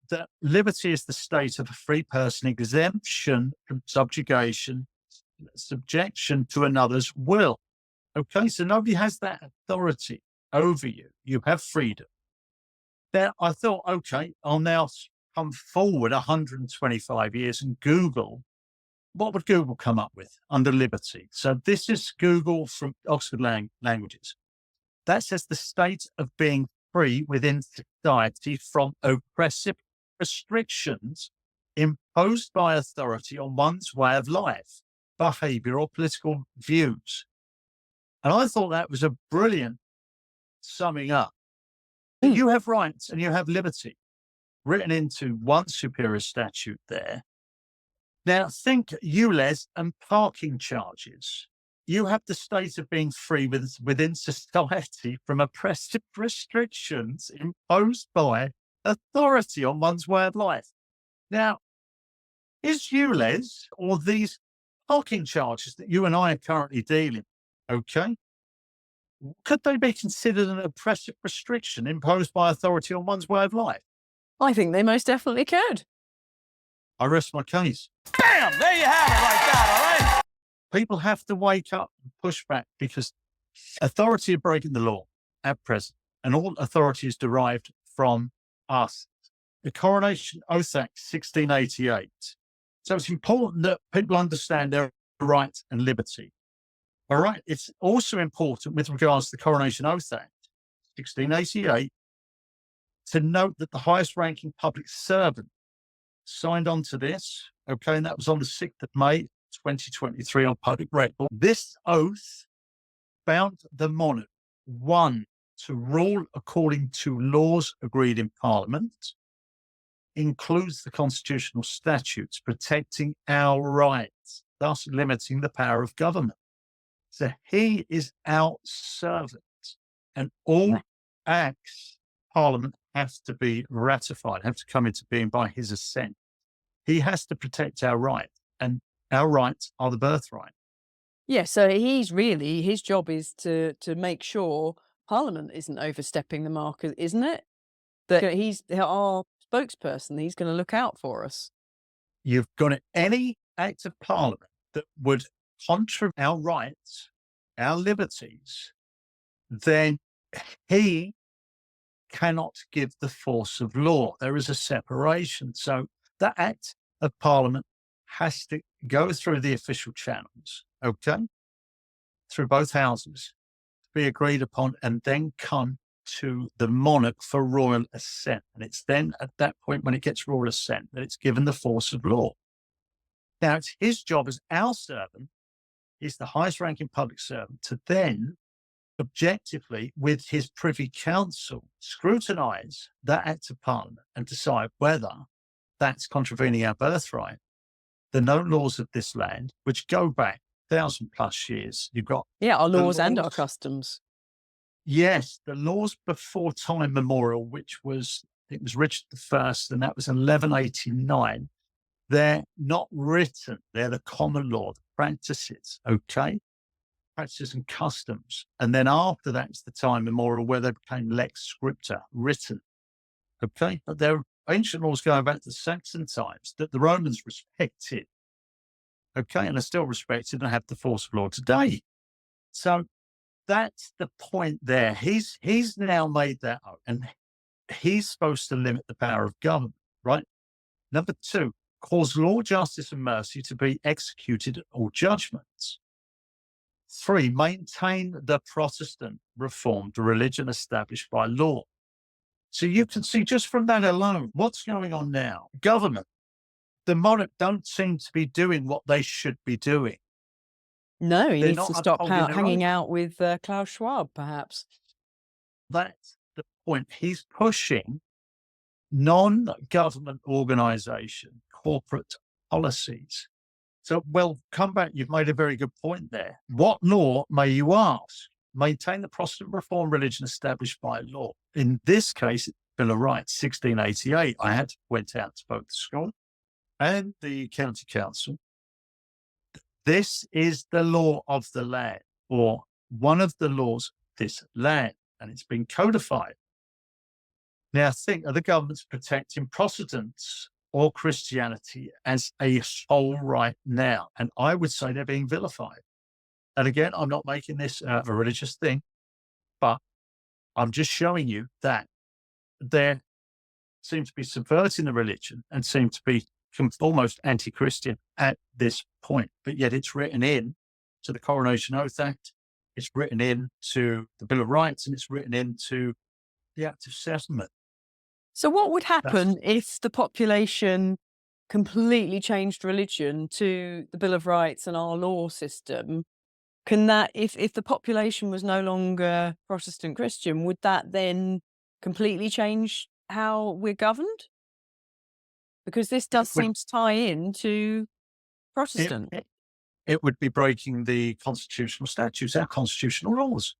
that liberty is the state of a free person, exemption from subjugation, subjection to another's will. Okay? So nobody has that authority over you. You have freedom. Then I thought, okay, I'll now come forward 125 years and Google, what would Google come up with under liberty? So this is Google from Oxford Languages. That says the state of being free within society from oppressive restrictions imposed by authority on one's way of life, behavior, or political views. And I thought that was a brilliant summing up. You have rights and you have liberty written into one superior statute there. Now think ULEZ and parking charges. You have the state of being free within society from oppressive restrictions imposed by authority on one's way of life. Now, is ULEZ or these parking charges that you and I are currently dealing, okay? could they be considered an oppressive restriction imposed by authority on one's way of life? I think they most definitely could. I rest my case. Bam! There you have it like that, all right? People have to wake up and push back because authority are breaking the law at present, and all authority is derived from us. The Coronation Oath Act 1688. So it's important that people understand their right and liberty. All right. It's also important with regards to the Coronation Oath Act 1688 to note that the highest ranking public servant signed on to this. Okay. And that was on the 6th of May, 2023 on public record. This oath bound the monarch, one, to rule according to laws agreed in Parliament, includes the constitutional statutes protecting our rights, thus limiting the power of government. So he is our servant, and all acts Parliament have to be ratified, have to come into being by his assent. He has to protect our rights, and our rights are the birthright. Yeah, so his job is to make sure Parliament isn't overstepping the mark, isn't it? That he's our spokesperson. He's going to look out for us. You've got any act of Parliament that would contravene our rights, our liberties, then he cannot give the force of law. There is a separation. So that act of Parliament has to go through the official channels, okay, through both houses, be agreed upon, and then come to the monarch for royal assent. And it's then at that point when it gets royal assent that it's given the force of law. Now, it's his job as our servant, he's the highest ranking public servant, to then objectively, with his Privy Council, scrutinise that act of Parliament and decide whether that's contravening our birthright. The known laws of this land, which go back 1,000+ years. You've got our laws and our customs. Yes, the laws before time memorial, which was, it was Richard I, and that was 1189. They're not written. They're the common law, the practices, okay? Practices and customs. And then after that, it's the time memorial where they became lex scripta, written, okay? But they're ancient laws going back to Saxon times that the Romans respected, okay? And are still respected and have the force of law today. So that's the point there. He's now made that up, and he's supposed to limit the power of government, right? Number 2, cause law, justice, and mercy to be executed at all judgments. 3, maintain the Protestant reformed religion established by law. So you can see just from that alone, what's going on now? Government, the monarch don't seem to be doing what they should be doing. No, he They're needs not to stop upholding their hanging oath. out with Klaus Schwab, perhaps. That's the point. He's pushing non-government organization, corporate policies. So, well, come back. You've made a very good point there. What law, may you ask? Maintain the Protestant reform religion established by law. In this case, Bill of Rights, 1688. I had went out to both the school and the county council. This is the law of the land, or one of the laws of this land, and it's been codified. Now, think, are the governments protecting Protestants or Christianity as a whole right now? And I would say they're being vilified. And again, I'm not making this a religious thing, but I'm just showing you that they seem to be subverting the religion and seem to be almost anti-Christian at this point. But yet it's written in to the Coronation Oath Act, it's written in to the Bill of Rights, and it's written into the Act of Settlement. So what would happen if the population completely changed religion to the Bill of Rights and our law system? Can that, if the population was no longer Protestant Christian, would that then completely change how we're governed? Because this does seem to tie into Protestant. It would be breaking the constitutional statutes, our constitutional laws.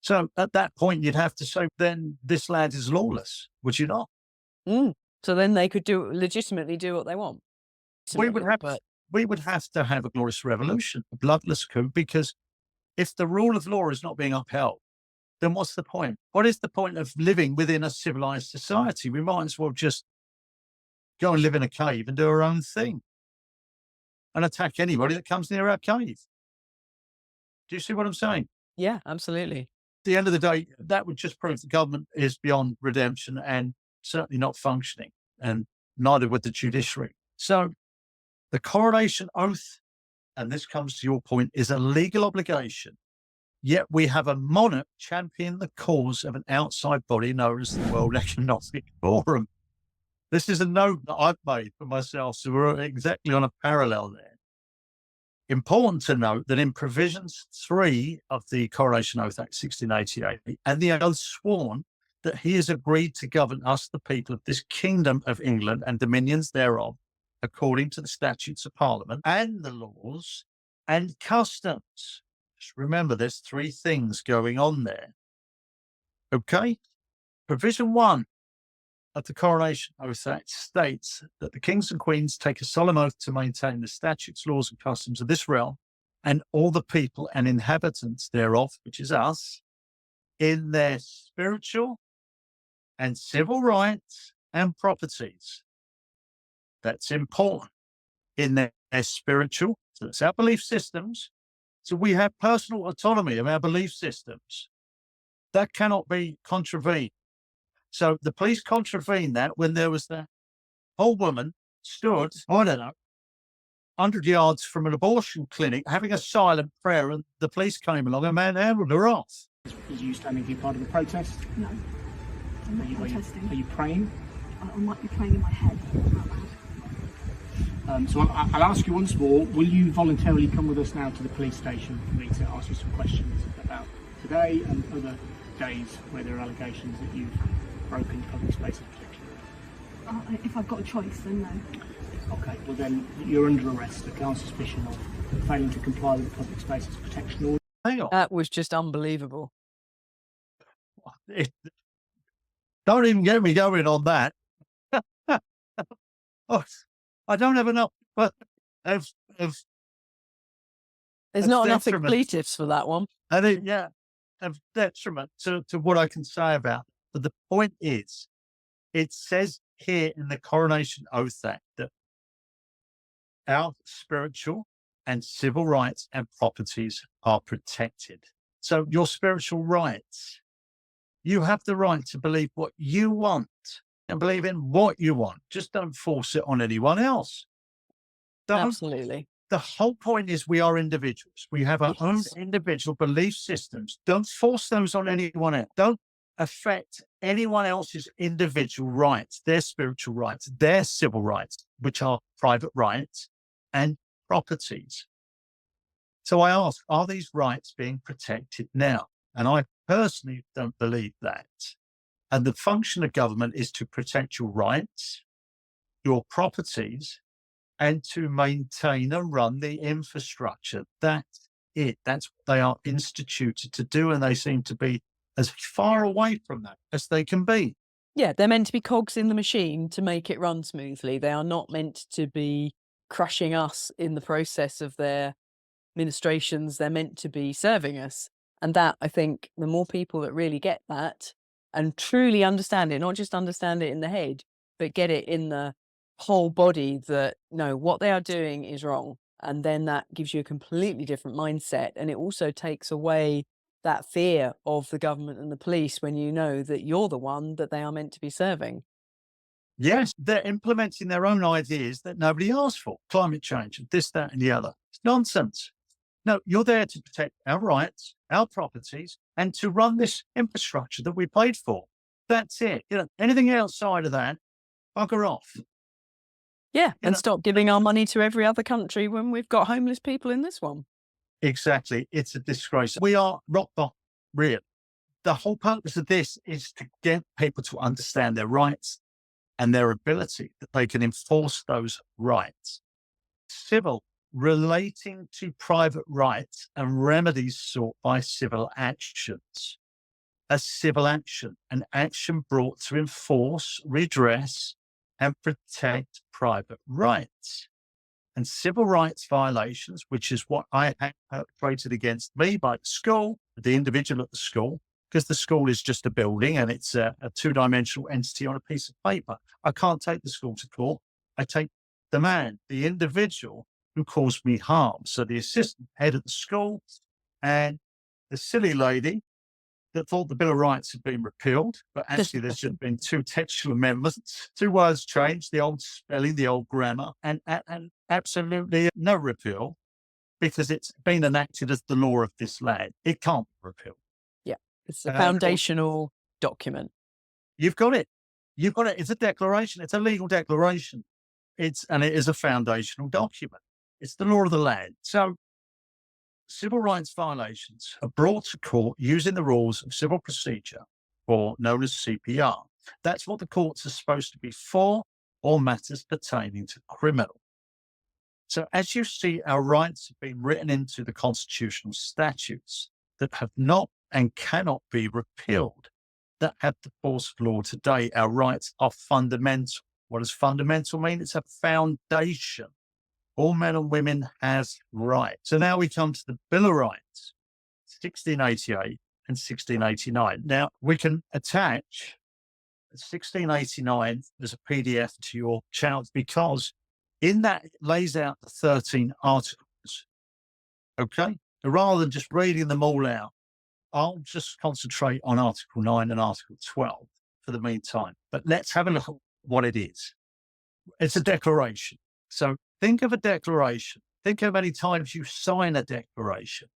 So at that point, you'd have to say, then this land is lawless, would you not? So then they could legitimately do what they want. We would have to have a glorious revolution, a bloodless coup, because if the rule of law is not being upheld, then what's the point? What is the point of living within a civilized society? We might as well just go and live in a cave and do our own thing and attack anybody that comes near our cave. Do you see what I'm saying? Yeah, absolutely. At the end of the day, that would just prove the government is beyond redemption and certainly not functioning, and neither would the judiciary. So the coronation oath, and this comes to your point, is a legal obligation. Yet we have a monarch championing the cause of an outside body known as the World Economic Forum. This is a note that I've made for myself, so we're exactly on a parallel there. Important to note that in provisions 3 of the Coronation Oath Act 1688, and the oath sworn that he has agreed to govern us, the people of this kingdom of England and dominions thereof, according to the statutes of Parliament and the laws and customs. Just remember, there's 3 things going on there. Okay? Provision 1 of the Coronation Oath Act states that the kings and queens take a solemn oath to maintain the statutes, laws, and customs of this realm and all the people and inhabitants thereof, which is us, in their spiritual and civil rights and properties. That's important. In their spiritual, so that's our belief systems. So we have personal autonomy of our belief systems. That cannot be contravened. So the police contravened that when there was that old woman stood, I don't know, 100 yards from an abortion clinic having a silent prayer, and the police came along and manhandled her off. Is you standing here part of the protest? No, I'm not protesting. Are you praying? I might be praying in my head out loud. So I'll ask you once more, will you voluntarily come with us now to the police station for me to ask you some questions about today and other days where there are allegations that you've broken public space protection? If I've got a choice, then no. Okay, well then you're under arrest on suspicion of failing to comply with the public spaces protection order. Hang on. That was just unbelievable. Don't even get me going on that. Oh, I don't have enough. But There's That's not enough detriment. expletives for that one. I think, yeah, of detriment to what I can say about it. But the point is, it says here in the Coronation Oath Act that our spiritual and civil rights and properties are protected. So your spiritual rights, you have the right to believe what you want and believe in what you want. Just don't force it on anyone else. Absolutely. The whole point is we are individuals. We have our own individual belief systems. Don't force those on anyone else. Don't affect anyone else's individual rights, their spiritual rights, their civil rights, which are private rights and properties. So I ask, are these rights being protected now? And I personally don't believe that. And the function of government is to protect your rights, your properties, and to maintain and run the infrastructure. That's it. That's what they are instituted to do. And they seem to be as far away from that as they can be. Yeah, they're meant to be cogs in the machine to make it run smoothly. They are not meant to be crushing us in the process of their ministrations. They're meant to be serving us. And that, I think, the more people that really get that and truly understand it, not just understand it in the head, but get it in the whole body that, no, what they are doing is wrong. And then that gives you a completely different mindset. And it also takes away that fear of the government and the police when you know that you're the one that they are meant to be serving. Yes, they're implementing their own ideas that nobody asked for. Climate change, this, that, and the other. It's nonsense. No, you're there to protect our rights, our properties, and to run this infrastructure that we paid for. That's it. Anything outside of that, bugger off. Yeah, and stop giving our money to every other country when we've got homeless people in this one. Exactly. It's a disgrace. We are rock bottom, really. The whole purpose of this is to get people to understand their rights and their ability that they can enforce those rights. Civil, relating to private rights and remedies sought by civil actions. A civil action, an action brought to enforce, redress, and protect private rights. And civil rights violations, which is what I had perpetrated against me by the school, the individual at the school, because the school is just a building and it's a two-dimensional entity on a piece of paper. I can't take the school to court. I take the man, the individual who caused me harm. So the assistant head of the school and the silly lady that thought the Bill of Rights had been repealed, but actually there's just been two textual amendments, two words changed, the old spelling, the old grammar, and absolutely no repeal, because it's been enacted as the law of this land. It can't be repealed. Yeah, it's a foundational document. You've got it. You've got it. It's a declaration. It's a legal declaration. It is a foundational document. It's the law of the land. So civil rights violations are brought to court using the rules of civil procedure, or known as CPR. That's what the courts are supposed to be for, all matters pertaining to criminal. So as you see, our rights have been written into the constitutional statutes that have not and cannot be repealed, that have the force of law today. Our rights are fundamental. What does fundamental mean? It's a foundation. All men and women has rights. So now we come to the Bill of Rights, 1688 and 1689. Now we can attach 1689 as a PDF to your channel, because in that it lays out the 13 articles. Okay? Rather than just reading them all out, I'll just concentrate on Article 9 and Article 12 for the meantime. But let's have a look at what it is. It's a declaration. So think of a declaration. Think of how many times you sign a declaration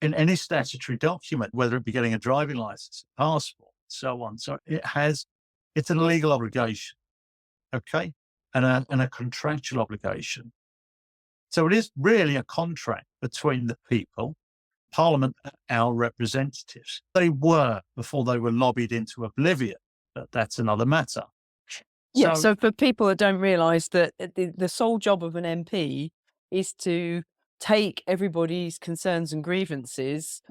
in any statutory document, whether it be getting a driving license, a passport, so on. So it's a legal obligation, okay, and a contractual obligation. So it is really a contract between the people, Parliament, and our representatives. They were before they were lobbied into oblivion, but that's another matter. Yeah, so for people that don't realise that the sole job of an MP is to take everybody's concerns and grievances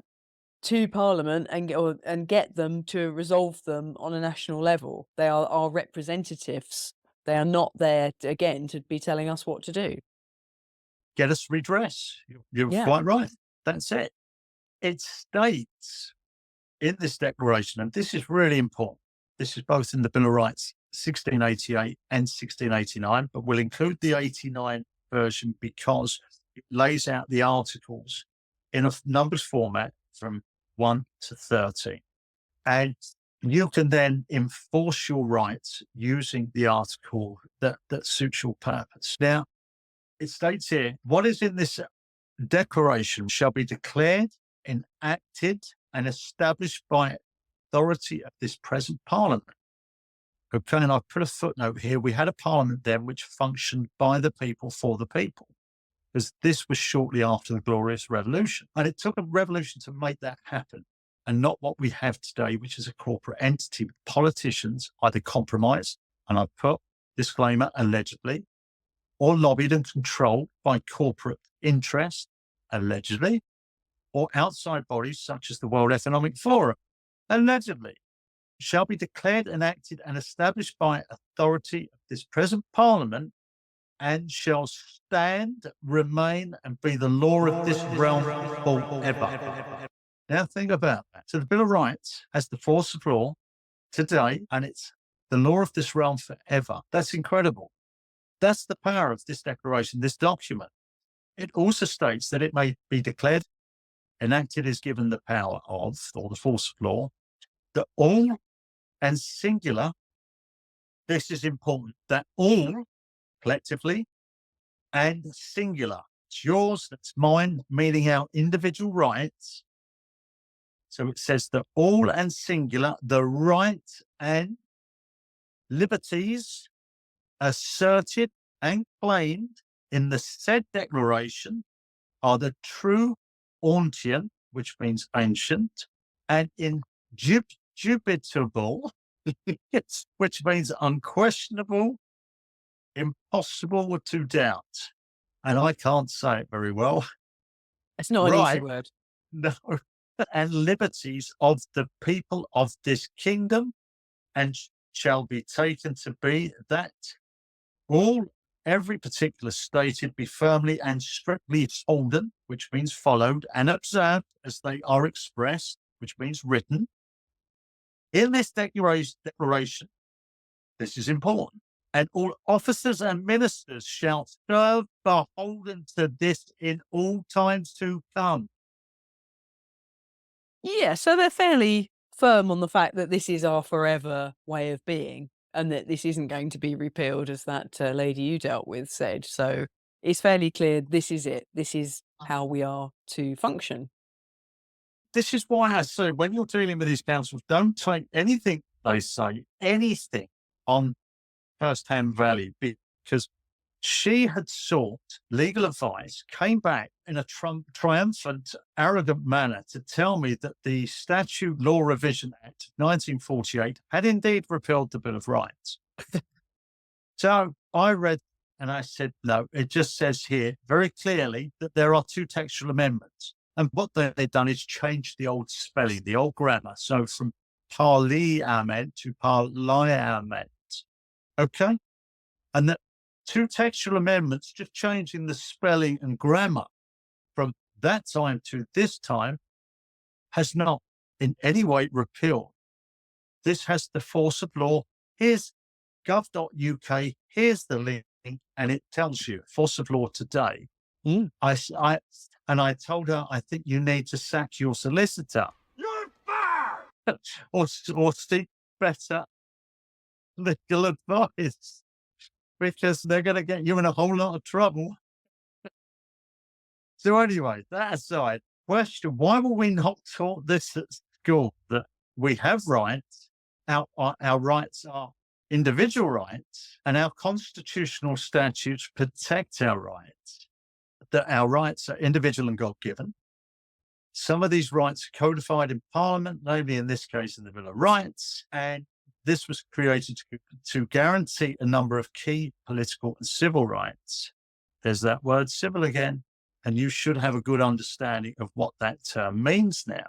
to Parliament and get them to resolve them on a national level. They are our representatives. They are not there, again, to be telling us what to do. Get us redress. You're quite right. That's it. It states in this declaration, and this is really important, this is both in the Bill of Rights 1688 and 1689, but we'll include the 89 version because it lays out the articles in a numbers format from 1 to 13. And you can then enforce your rights using the article that suits your purpose. Now, it states here, what is in this declaration shall be declared, enacted, and established by authority of this present Parliament. Okay, and I've put a footnote here. We had a Parliament then which functioned by the people for the people, because this was shortly after the Glorious Revolution. And it took a revolution to make that happen, and not what we have today, which is a corporate entity. Politicians either compromised, and I've put disclaimer, allegedly, or lobbied and controlled by corporate interest, allegedly, or outside bodies such as the World Economic Forum, allegedly, shall be declared, enacted, and established by authority of this present Parliament, and shall stand, remain, and be the law of this realm forever. Now think about that. So the Bill of Rights has the force of law today, and it's the law of this realm forever. That's incredible. That's the power of this declaration, this document. It also states that it may be declared, enacted, is given the power of, or the force of law, that all and singular, this is important, that all collectively and singular, it's yours, that's mine, meaning our individual rights. So it says that all and singular, the right and liberties asserted and claimed in the said declaration are the true Auntian, which means ancient, and indubitable, which means unquestionable, impossible to doubt. And I can't say it very well. It's not an easy word. No. And liberties of the people of this kingdom, and shall be taken to be that every particular stated be firmly and strictly holden, which means followed, and observed as they are expressed, which means written, In this declaration, this is important, and all officers and ministers shall serve beholden to this in all times to come. Yeah, so they're fairly firm on the fact that this is our forever way of being and that this isn't going to be repealed, as that lady you dealt with said. So it's fairly clear this is it. This is how we are to function. This is why I say when you're dealing with these councils, don't take anything they say, anything on first-hand value, because she had sought legal advice, came back in a triumphant, arrogant manner to tell me that the Statute Law Revision Act 1948 had indeed repealed the Bill of Rights. So I read and I said, no, it just says here very clearly that there are two textual amendments. And what they've done is change the old spelling, the old grammar. So from parliament to parliament. Okay? And the two textual amendments, just changing the spelling and grammar from that time to this time, has not in any way repealed. This has the force of law. Here's gov.uk, here's the link, and it tells you force of law today. I told her, I think you need to sack your solicitor. You're fired! or seek better legal advice, because they're going to get you in a whole lot of trouble. So anyway, that aside, question, why were we not taught this at school? That we have rights, our rights are individual rights, and our constitutional statutes protect our rights, that our rights are individual and God-given. Some of these rights are codified in Parliament, namely in this case in the Bill of Rights, and this was created to guarantee a number of key political and civil rights. There's that word civil again, and you should have a good understanding of what that term means now.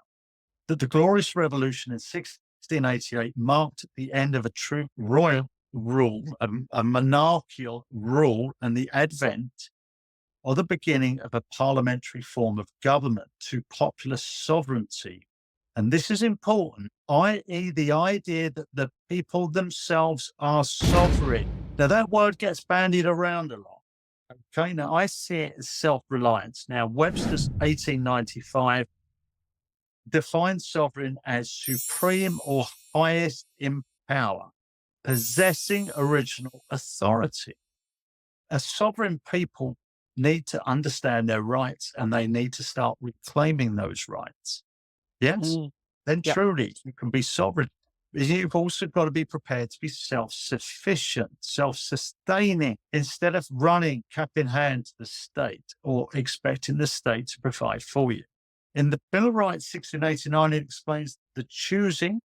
That the Glorious Revolution in 1688 marked the end of a true royal rule, a monarchical rule, and the advent or the beginning of a parliamentary form of government to popular sovereignty. And this is important, i.e. the idea that the people themselves are sovereign. Now that word gets bandied around a lot. Okay, now I see it as self-reliance. Now Webster's 1895 defines sovereign as supreme or highest in power, possessing original authority. A sovereign people need to understand their rights and they need to start reclaiming those rights. Yes? Then truly you can be sovereign. You've also got to be prepared to be self-sufficient, self-sustaining, instead of running cap in hand to the state or expecting the state to provide for you. In the Bill of Rights 1689, it explains the choosing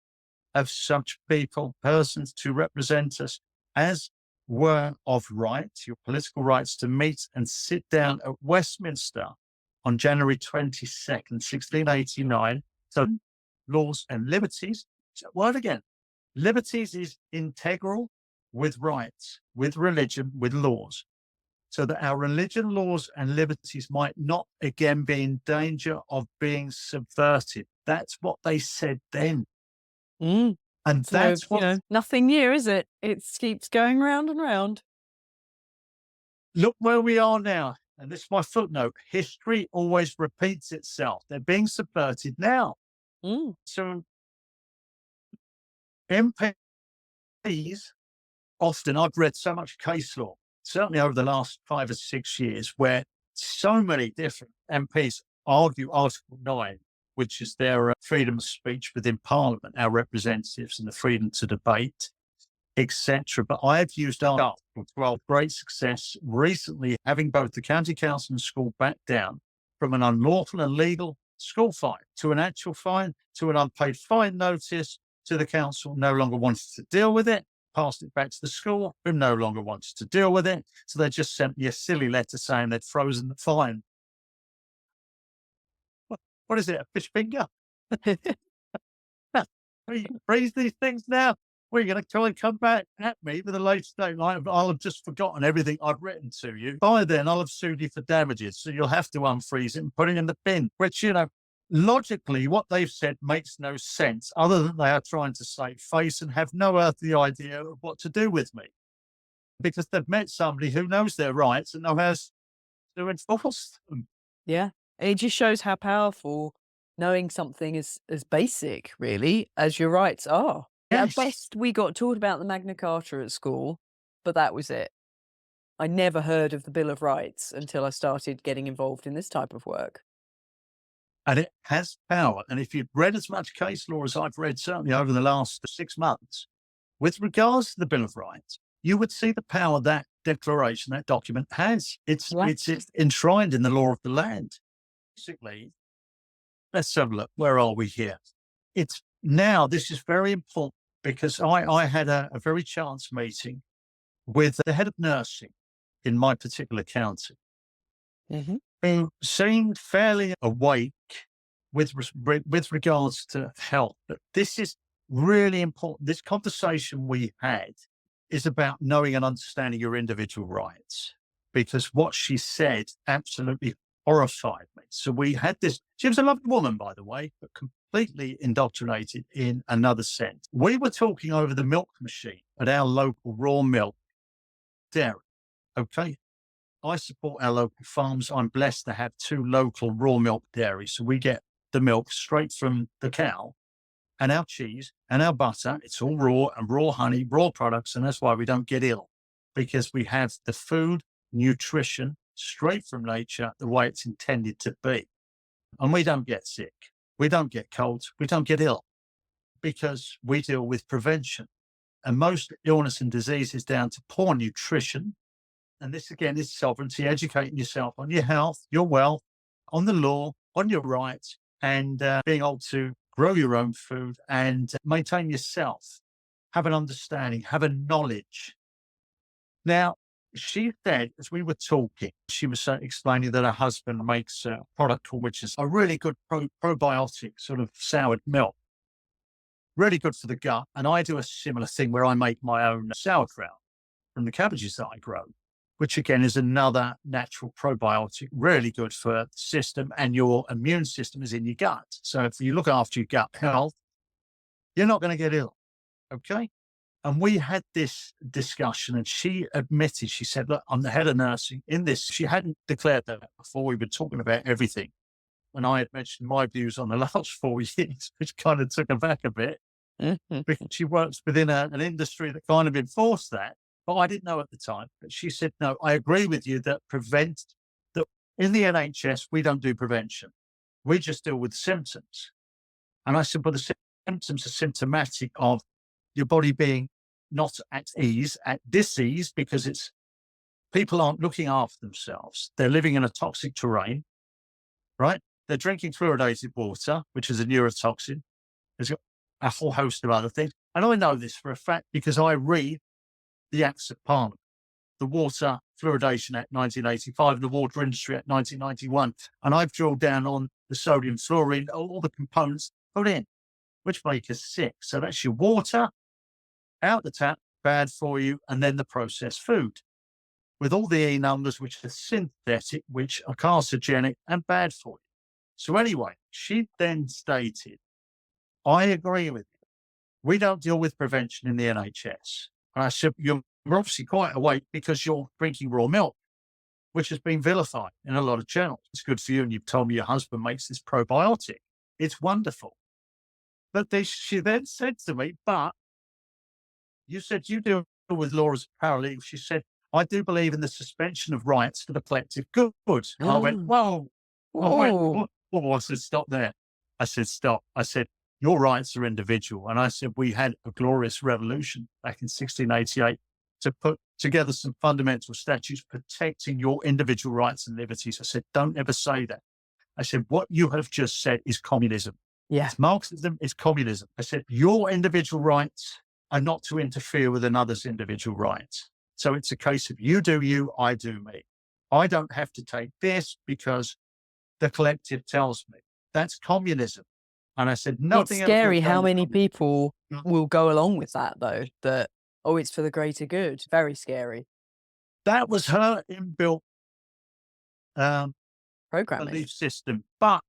of such people, persons to represent us as were of right, your political rights, to meet and sit down at Westminster on January 22nd, 1689. So laws and liberties. So word again, liberties is integral with rights, with religion, with laws. So that our religion, laws, and liberties might not again be in danger of being subverted. That's what they said then. And So, that's what, nothing new, is it? It keeps going round and round. look where we are now. And this is my footnote. History always repeats itself. They're being subverted now. So MPs, often, I've read so much case law, certainly over the last 5 or 6 years, where so many different MPs argue Article 9, which is their freedom of speech within Parliament, our representatives, and the freedom to debate, etc. But I've used Article 12, great success recently, having both the county council and school back down from an unlawful and illegal school fine to an actual fine, to an unpaid fine notice, to the council no longer wanted to deal with it, passed it back to the school, who no longer wanted to deal with it. So they just sent me a silly letter saying they'd frozen the fine. What is it, a fish finger? We freeze these things now. We're going to try and come back at me with a late statement. I'll have just forgotten everything I've written to you. By then, I'll have sued you for damages. So you'll have to unfreeze it and put it in the bin, which, logically, what they've said makes no sense other than they are trying to save face and have no earthly idea of what to do with me because they've met somebody who knows their rights and knows how to enforce them. Yeah. It just shows how powerful knowing something is as basic, really, as your rights are. At Yes. best, we got taught about the Magna Carta at school, but that was it. I never heard of the Bill of Rights until I started getting involved in this type of work. And it has power. And if you've read as much case law as I've read, certainly over the last 6 months, with regards to the Bill of Rights, you would see the power that declaration, that document has. It's enshrined in the law of the land. Basically, let's have a look. Where are we here? It's now, this is very important because I had a very chance meeting with the head of nursing in my particular county, who seemed fairly awake with regards to health. But this is really important. This conversation we had is about knowing and understanding your individual rights, because what she said absolutely horrified me. So we had this, she was a lovely woman, by the way, but completely indoctrinated in another sense. We were talking over the milk machine at our local raw milk dairy. Okay. I support our local farms. I'm blessed to have 2 local raw milk dairies. So we get the milk straight from the cow and our cheese and our butter. It's all raw and raw honey, raw products. And that's why we don't get ill, because we have the food, nutrition straight from nature, the way it's intended to be. And we don't get sick. We don't get colds. We don't get ill because we deal with prevention. And most illness and disease is down to poor nutrition. And this, again, is sovereignty, educating yourself on your health, your wealth, on the law, on your rights, and being able to grow your own food and maintain yourself, have an understanding, have a knowledge. Now, she said, as we were talking, she was explaining that her husband makes a product which is a really good probiotic sort of soured milk, really good for the gut. And I do a similar thing where I make my own sauerkraut from the cabbages that I grow, which again is another natural probiotic, really good for the system, and your immune system is in your gut. So if you look after your gut health, you're not going to get ill. Okay. And we had this discussion and she admitted, she said, look, I'm the head of nursing in this. She hadn't declared that before. We were talking about everything. And I had mentioned my views on the last 4 years, which kind of took her back a bit because she works within an industry that kind of enforced that. But I didn't know at the time. But she said, no, I agree with you that in the NHS, we don't do prevention. We just deal with symptoms. And I said, well, the symptoms are symptomatic of your body being not at ease, at dis-ease, because people aren't looking after themselves. They're living in a toxic terrain, right? They're drinking fluoridated water, which is a neurotoxin. There's a whole host of other things. And I know this for a fact because I read the Acts of Parliament, the Water Fluoridation Act 1985, the Water Industry Act 1991. And I've drilled down on the sodium, fluorine, all the components put in, which make us sick. So that's your water, out the tap, bad for you, and then the processed food with all the E numbers, which are synthetic, which are carcinogenic and bad for you. So anyway, she then stated, I agree with you. We don't deal with prevention in the NHS. And I said, you're obviously quite awake because you're drinking raw milk, which has been vilified in a lot of channels. It's good for you. And you've told me your husband makes this probiotic. It's wonderful. But she then said to me, but you said you deal with law as a paralegal. She said, I do believe in the suspension of rights for the collective good. And I went, whoa. I said, stop there. I said, stop. I said, your rights are individual. And I said, we had a glorious revolution back in 1688 to put together some fundamental statutes protecting your individual rights and liberties. I said, don't ever say that. I said, what you have just said is communism. Yeah. It's Marxism, it's communism. I said, your individual rights are not to interfere with another's individual rights. So it's a case of you do you, I do me. I don't have to take this because the collective tells me. That's communism. And I said, nothing It's scary else will how change many communism. people will go along with that, though, that, oh, it's for the greater good. Very scary. That was her inbuilt Programming. belief system. But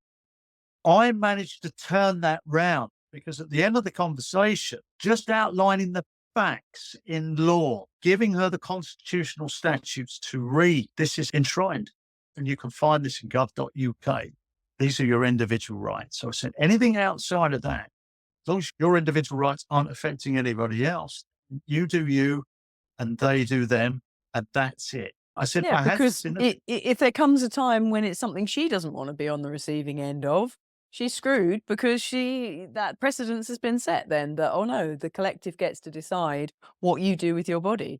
I managed to turn that round because at the end of the conversation, just outlining the facts in law, giving her the constitutional statutes to read, this is enshrined, and you can find this in gov.uk. These are your individual rights. So I said, anything outside of that, as long as your individual rights aren't affecting anybody else, you do you and they do them, and that's it. I said, Yeah, I had because this if there comes a time when it's something she doesn't want to be on the receiving end of, she's screwed because that precedence has been set then that, oh no, the collective gets to decide what you do with your body.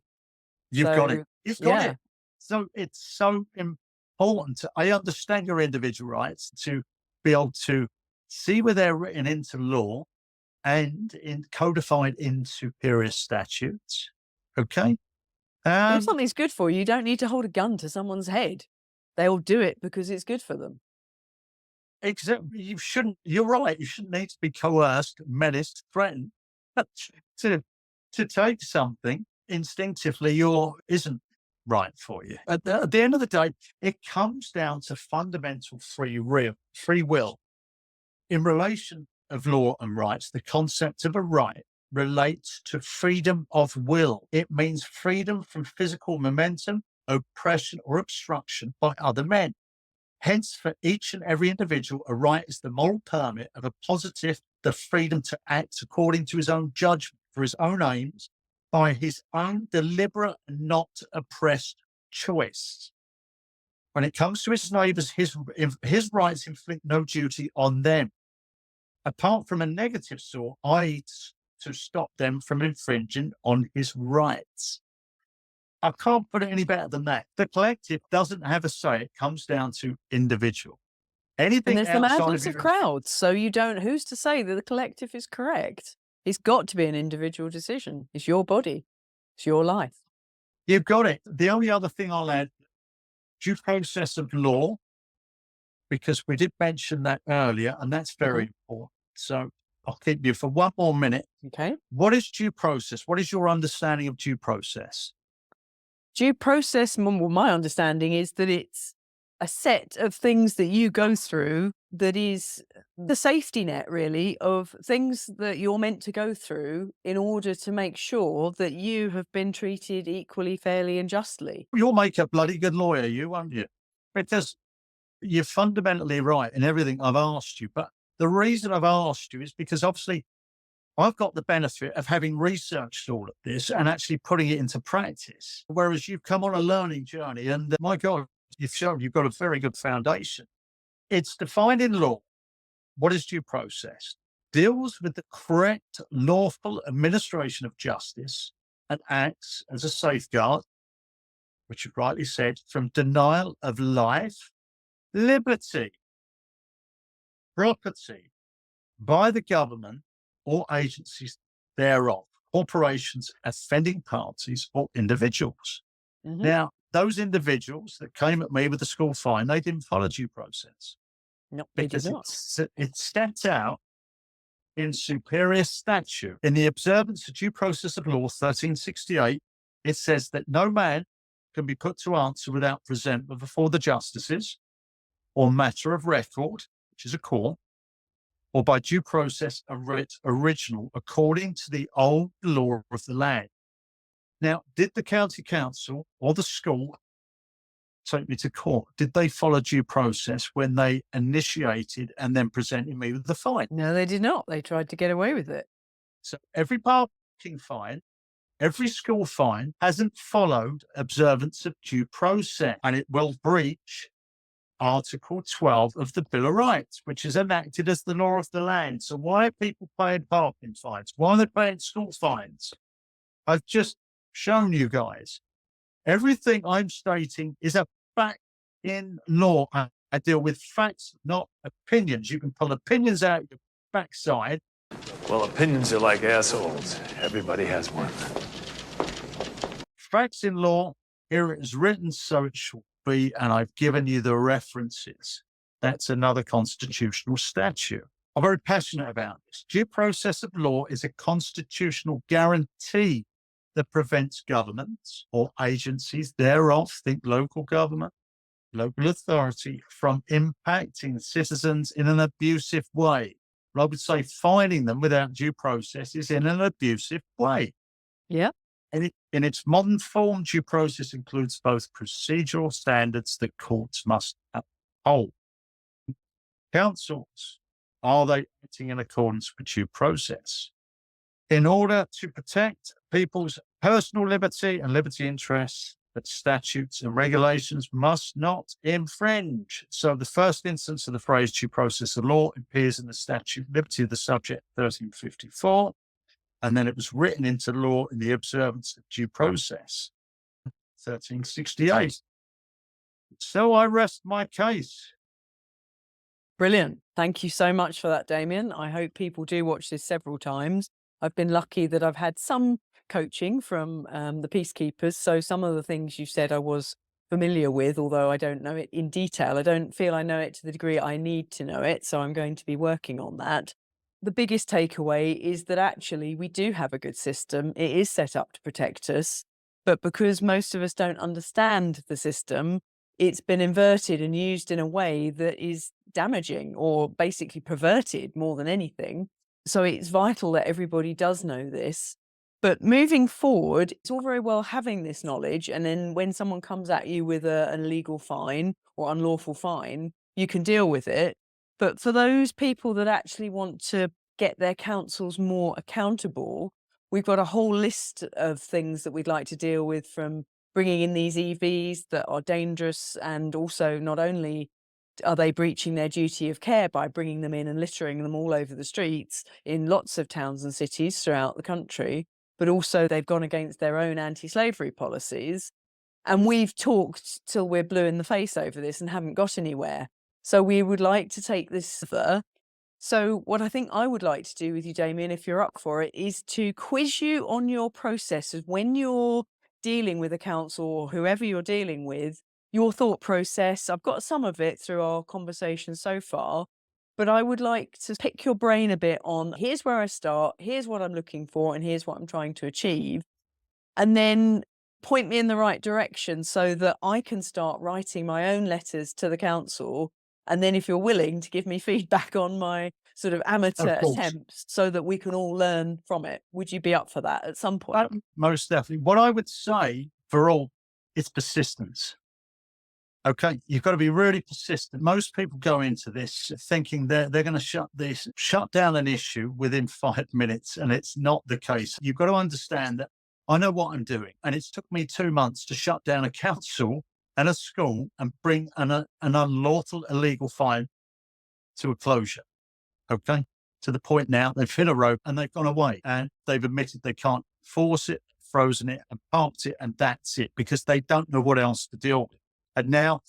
You've got it. You've got yeah. it. So it's so important. I understand your individual rights to be able to see where they're written into law and codified in superior statutes. Okay. And if something's good for you, you don't need to hold a gun to someone's head. They'll do it because it's good for them. Exactly. You shouldn't. You're right. You shouldn't need to be coerced, menaced, threatened to take something instinctively isn't right for you. At the end of the day, it comes down to fundamental free will. In relation of law and rights, the concept of a right relates to freedom of will. It means freedom from physical momentum, oppression, or obstruction by other men. Hence, for each and every individual, a right is the moral permit of a positive, the freedom to act according to his own judgment for his own aims by his own deliberate and not oppressed choice. When it comes to his neighbours, his rights inflict no duty on them, apart from a negative sort, i.e. to stop them from infringing on his rights. I can't put it any better than that. The collective doesn't have a say. It comes down to individual. Anything And there's the outside madness of crowds. So who's to say that the collective is correct? It's got to be an individual decision. It's your body. It's your life. You've got it. The only other thing I'll add, due process of law, because we did mention that earlier, and that's very important. So I'll keep you for one more minute. Okay. What is due process? What is your understanding of due process? Due process, my understanding is that it's a set of things that you go through that is the safety net, really, of things that you're meant to go through in order to make sure that you have been treated equally, fairly, and justly. You'll make a bloody good lawyer, won't you? Because you're fundamentally right in everything I've asked you. But the reason I've asked you is because obviously I've got the benefit of having researched all of this and actually putting it into practice. Whereas you've come on a learning journey and my God, you've shown you've got a very good foundation. It's defined in law. What is due process? Deals with the correct, lawful administration of justice and acts as a safeguard, which you rightly said, from denial of life, liberty, property by the government or agencies thereof, corporations, offending parties, or individuals. Mm-hmm. Now, those individuals that came at me with the school fine, they didn't follow due process. No, they did Because not. it's set out in superior statute. In the observance of due process of law 1368, it says that no man can be put to answer without presentment before the justices or matter of record, which is a court, or by due process a writ original according to the old law of the land. Now, did the county council or the school take me to court? Did they follow due process when they initiated and then presented me with the fine? No, they did not. They tried to get away with it. So every parking fine, every school fine hasn't followed observance of due process, and it will breach Article 12 of the Bill of Rights, which is enacted as the law of the land. So why are people paying parking fines? Why are they paying school fines? I've just shown you guys. Everything I'm stating is a fact in law. I deal with facts, not opinions. You can pull opinions out your backside. Well, opinions are like assholes. Everybody has one. Facts in law, here it is written, so it shall be, and I've given you the references. That's another constitutional statute. I'm very passionate about this. Due process of law is a constitutional guarantee that prevents governments or agencies thereof, think local government, local authority from impacting citizens in an abusive way. I would say fining them without due process is in an abusive way. Yeah. In its modern form, due process includes both procedural standards that courts must uphold. Councils, are they acting in accordance with due process? In order to protect people's personal liberty and liberty interests, that statutes and regulations must not infringe. So the first instance of the phrase due process of law appears in the statute Liberty of the Subject 1354, and then it was written into law in the observance of due process 1368. So I rest my case. Brilliant. Thank you so much for that, Damian. I hope people do watch this several times. I've been lucky that I've had some coaching from the peacekeepers. So some of the things you said I was familiar with, although I don't know it in detail. I don't feel I know it to the degree I need to know it. So I'm going to be working on that. The biggest takeaway is that actually we do have a good system. It is set up to protect us. But because most of us don't understand the system, it's been inverted and used in a way that is damaging or basically perverted more than anything. So it's vital that everybody does know this. But moving forward, it's all very well having this knowledge. And then when someone comes at you with an illegal fine or unlawful fine, you can deal with it. But for those people that actually want to get their councils more accountable, we've got a whole list of things that we'd like to deal with, from bringing in these EVs that are dangerous, and also not only are they breaching their duty of care by bringing them in and littering them all over the streets in lots of towns and cities throughout the country, but also they've gone against their own anti-slavery policies. And we've talked till we're blue in the face over this and haven't got anywhere. So we would like to take this further. So what I think I would like to do with you, Damian, if you're up for it, is to quiz you on your processes when you're dealing with a council or whoever you're dealing with, your thought process. I've got some of it through our conversation so far, but I would like to pick your brain a bit on, here's where I start, here's what I'm looking for, and here's what I'm trying to achieve. And then point me in the right direction so that I can start writing my own letters to the council. And then if you're willing to give me feedback on my sort of amateur attempts so that we can all learn from it. Would you be up for that at some point? Most definitely. What I would say for all is persistence. Okay, you've got to be really persistent. Most people go into this thinking they're going to shut down an issue within 5 minutes, and it's not the case. You've got to understand that I know what I'm doing, and it's took me 2 months to shut down a council and a school and bring an unlawful illegal fine to a closure. Okay, to the point now they've hit a rope and they've gone away, and they've admitted they can't force it, frozen it, and parked it, and that's it, because they don't know what else to deal with. And now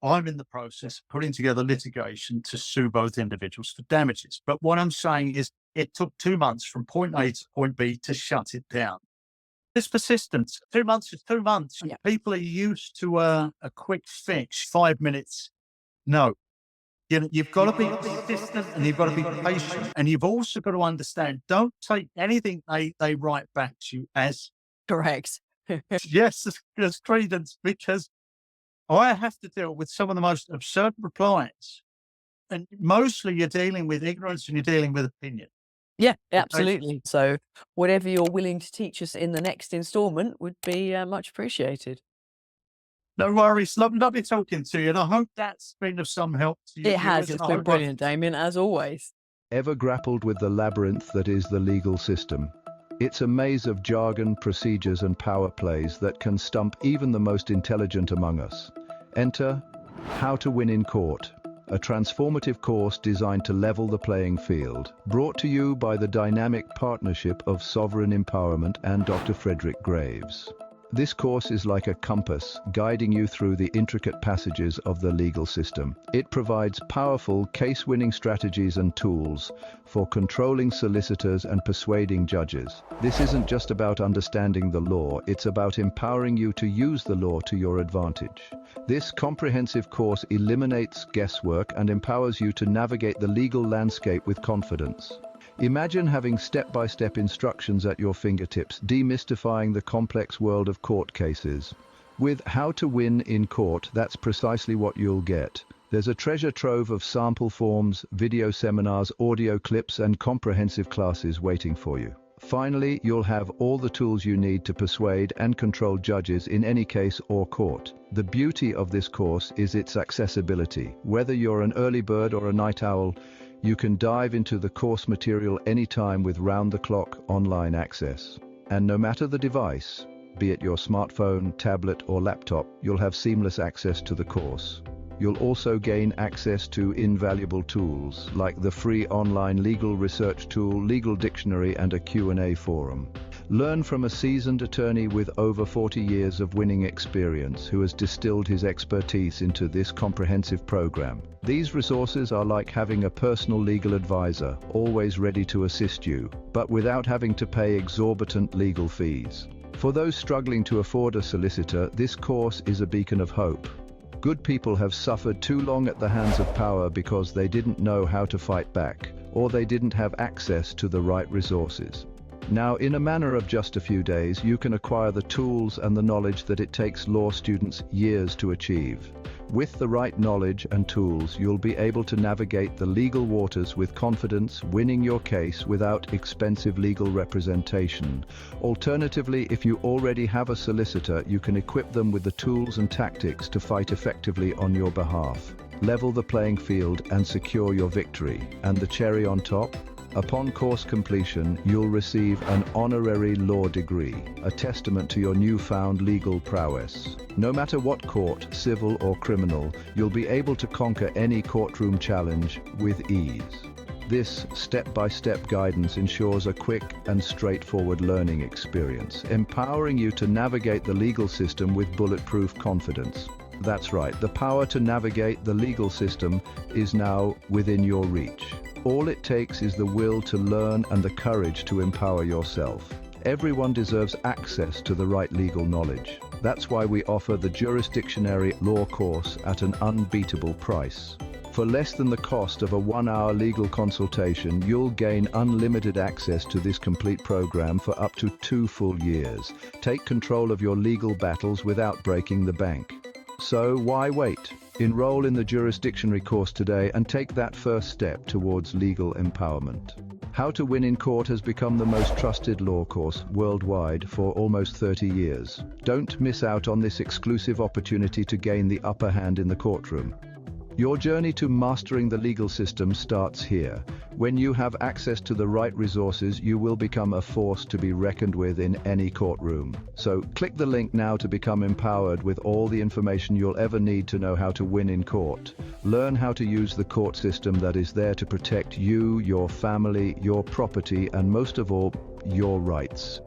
I'm in the process of putting together litigation to sue both individuals for damages. But what I'm saying is it took 2 months from point A to point B to shut it down. It's persistence. 2 months is 2 months. Yeah. People are used to a quick fix, 5 minutes. No. You've got to be persistent, and you've got to be patient. And you've also got to understand, don't take anything they write back to you as correct. yes, as credence, because I have to deal with some of the most absurd replies. And mostly you're dealing with ignorance and you're dealing with opinion. Yeah, absolutely. So whatever you're willing to teach us in the next installment would be much appreciated. No worries. Lovely talking to you. And I hope that's been of some help to you. It has. It's been brilliant, Damian, as always. Ever grappled with the labyrinth that is the legal system? It's a maze of jargon, procedures, and power plays that can stump even the most intelligent among us. Enter How to Win in Court, a transformative course designed to level the playing field. Brought to you by the dynamic partnership of Sovereign Empowerment and Dr. Frederick Graves. This course is like a compass, guiding you through the intricate passages of the legal system. It provides powerful case-winning strategies and tools for controlling solicitors and persuading judges. This isn't just about understanding the law, it's about empowering you to use the law to your advantage. This comprehensive course eliminates guesswork and empowers you to navigate the legal landscape with confidence. Imagine having step-by-step instructions at your fingertips, demystifying the complex world of court cases. With How to Win in Court, that's precisely what you'll get. There's a treasure trove of sample forms, video seminars, audio clips, and comprehensive classes waiting for you. Finally, you'll have all the tools you need to persuade and control judges in any case or court. The beauty of this course is its accessibility. Whether you're an early bird or a night owl, you can dive into the course material anytime with round-the-clock online access. And no matter the device, be it your smartphone, tablet, or laptop, you'll have seamless access to the course. You'll also gain access to invaluable tools like the free online legal research tool, legal dictionary, and a Q&A forum. Learn from a seasoned attorney with over 40 years of winning experience who has distilled his expertise into this comprehensive program. These resources are like having a personal legal advisor, always ready to assist you, but without having to pay exorbitant legal fees. For those struggling to afford a solicitor, this course is a beacon of hope. Good people have suffered too long at the hands of power because they didn't know how to fight back, or they didn't have access to the right resources. Now, in a matter of just a few days, you can acquire the tools and the knowledge that it takes law students years to achieve. With the right knowledge and tools, you'll be able to navigate the legal waters with confidence, winning your case without expensive legal representation. Alternatively, if you already have a solicitor, you can equip them with the tools and tactics to fight effectively on your behalf. Level the playing field and secure your victory. And the cherry on top? Upon course completion, you'll receive an honorary law degree, a testament to your newfound legal prowess. No matter what court, civil or criminal, you'll be able to conquer any courtroom challenge with ease. This step-by-step guidance ensures a quick and straightforward learning experience, empowering you to navigate the legal system with bulletproof confidence. That's right, the power to navigate the legal system is now within your reach. All it takes is the will to learn and the courage to empower yourself. Everyone deserves access to the right legal knowledge. That's why we offer the Jurisdictionary Law course at an unbeatable price. For less than the cost of a 1-hour legal consultation, you'll gain unlimited access to this complete program for up to 2 full years. Take control of your legal battles without breaking the bank. So why wait? Enroll in the Jurisdictionary course today and take that first step towards legal empowerment. How to Win in Court has become the most trusted law course worldwide for almost 30 years. Don't miss out on this exclusive opportunity to gain the upper hand in the courtroom. Your journey to mastering the legal system starts here. When you have access to the right resources, you will become a force to be reckoned with in any courtroom. So click the link now to become empowered with all the information you'll ever need to know how to win in court. Learn how to use the court system that is there to protect you, your family, your property, and most of all, your rights.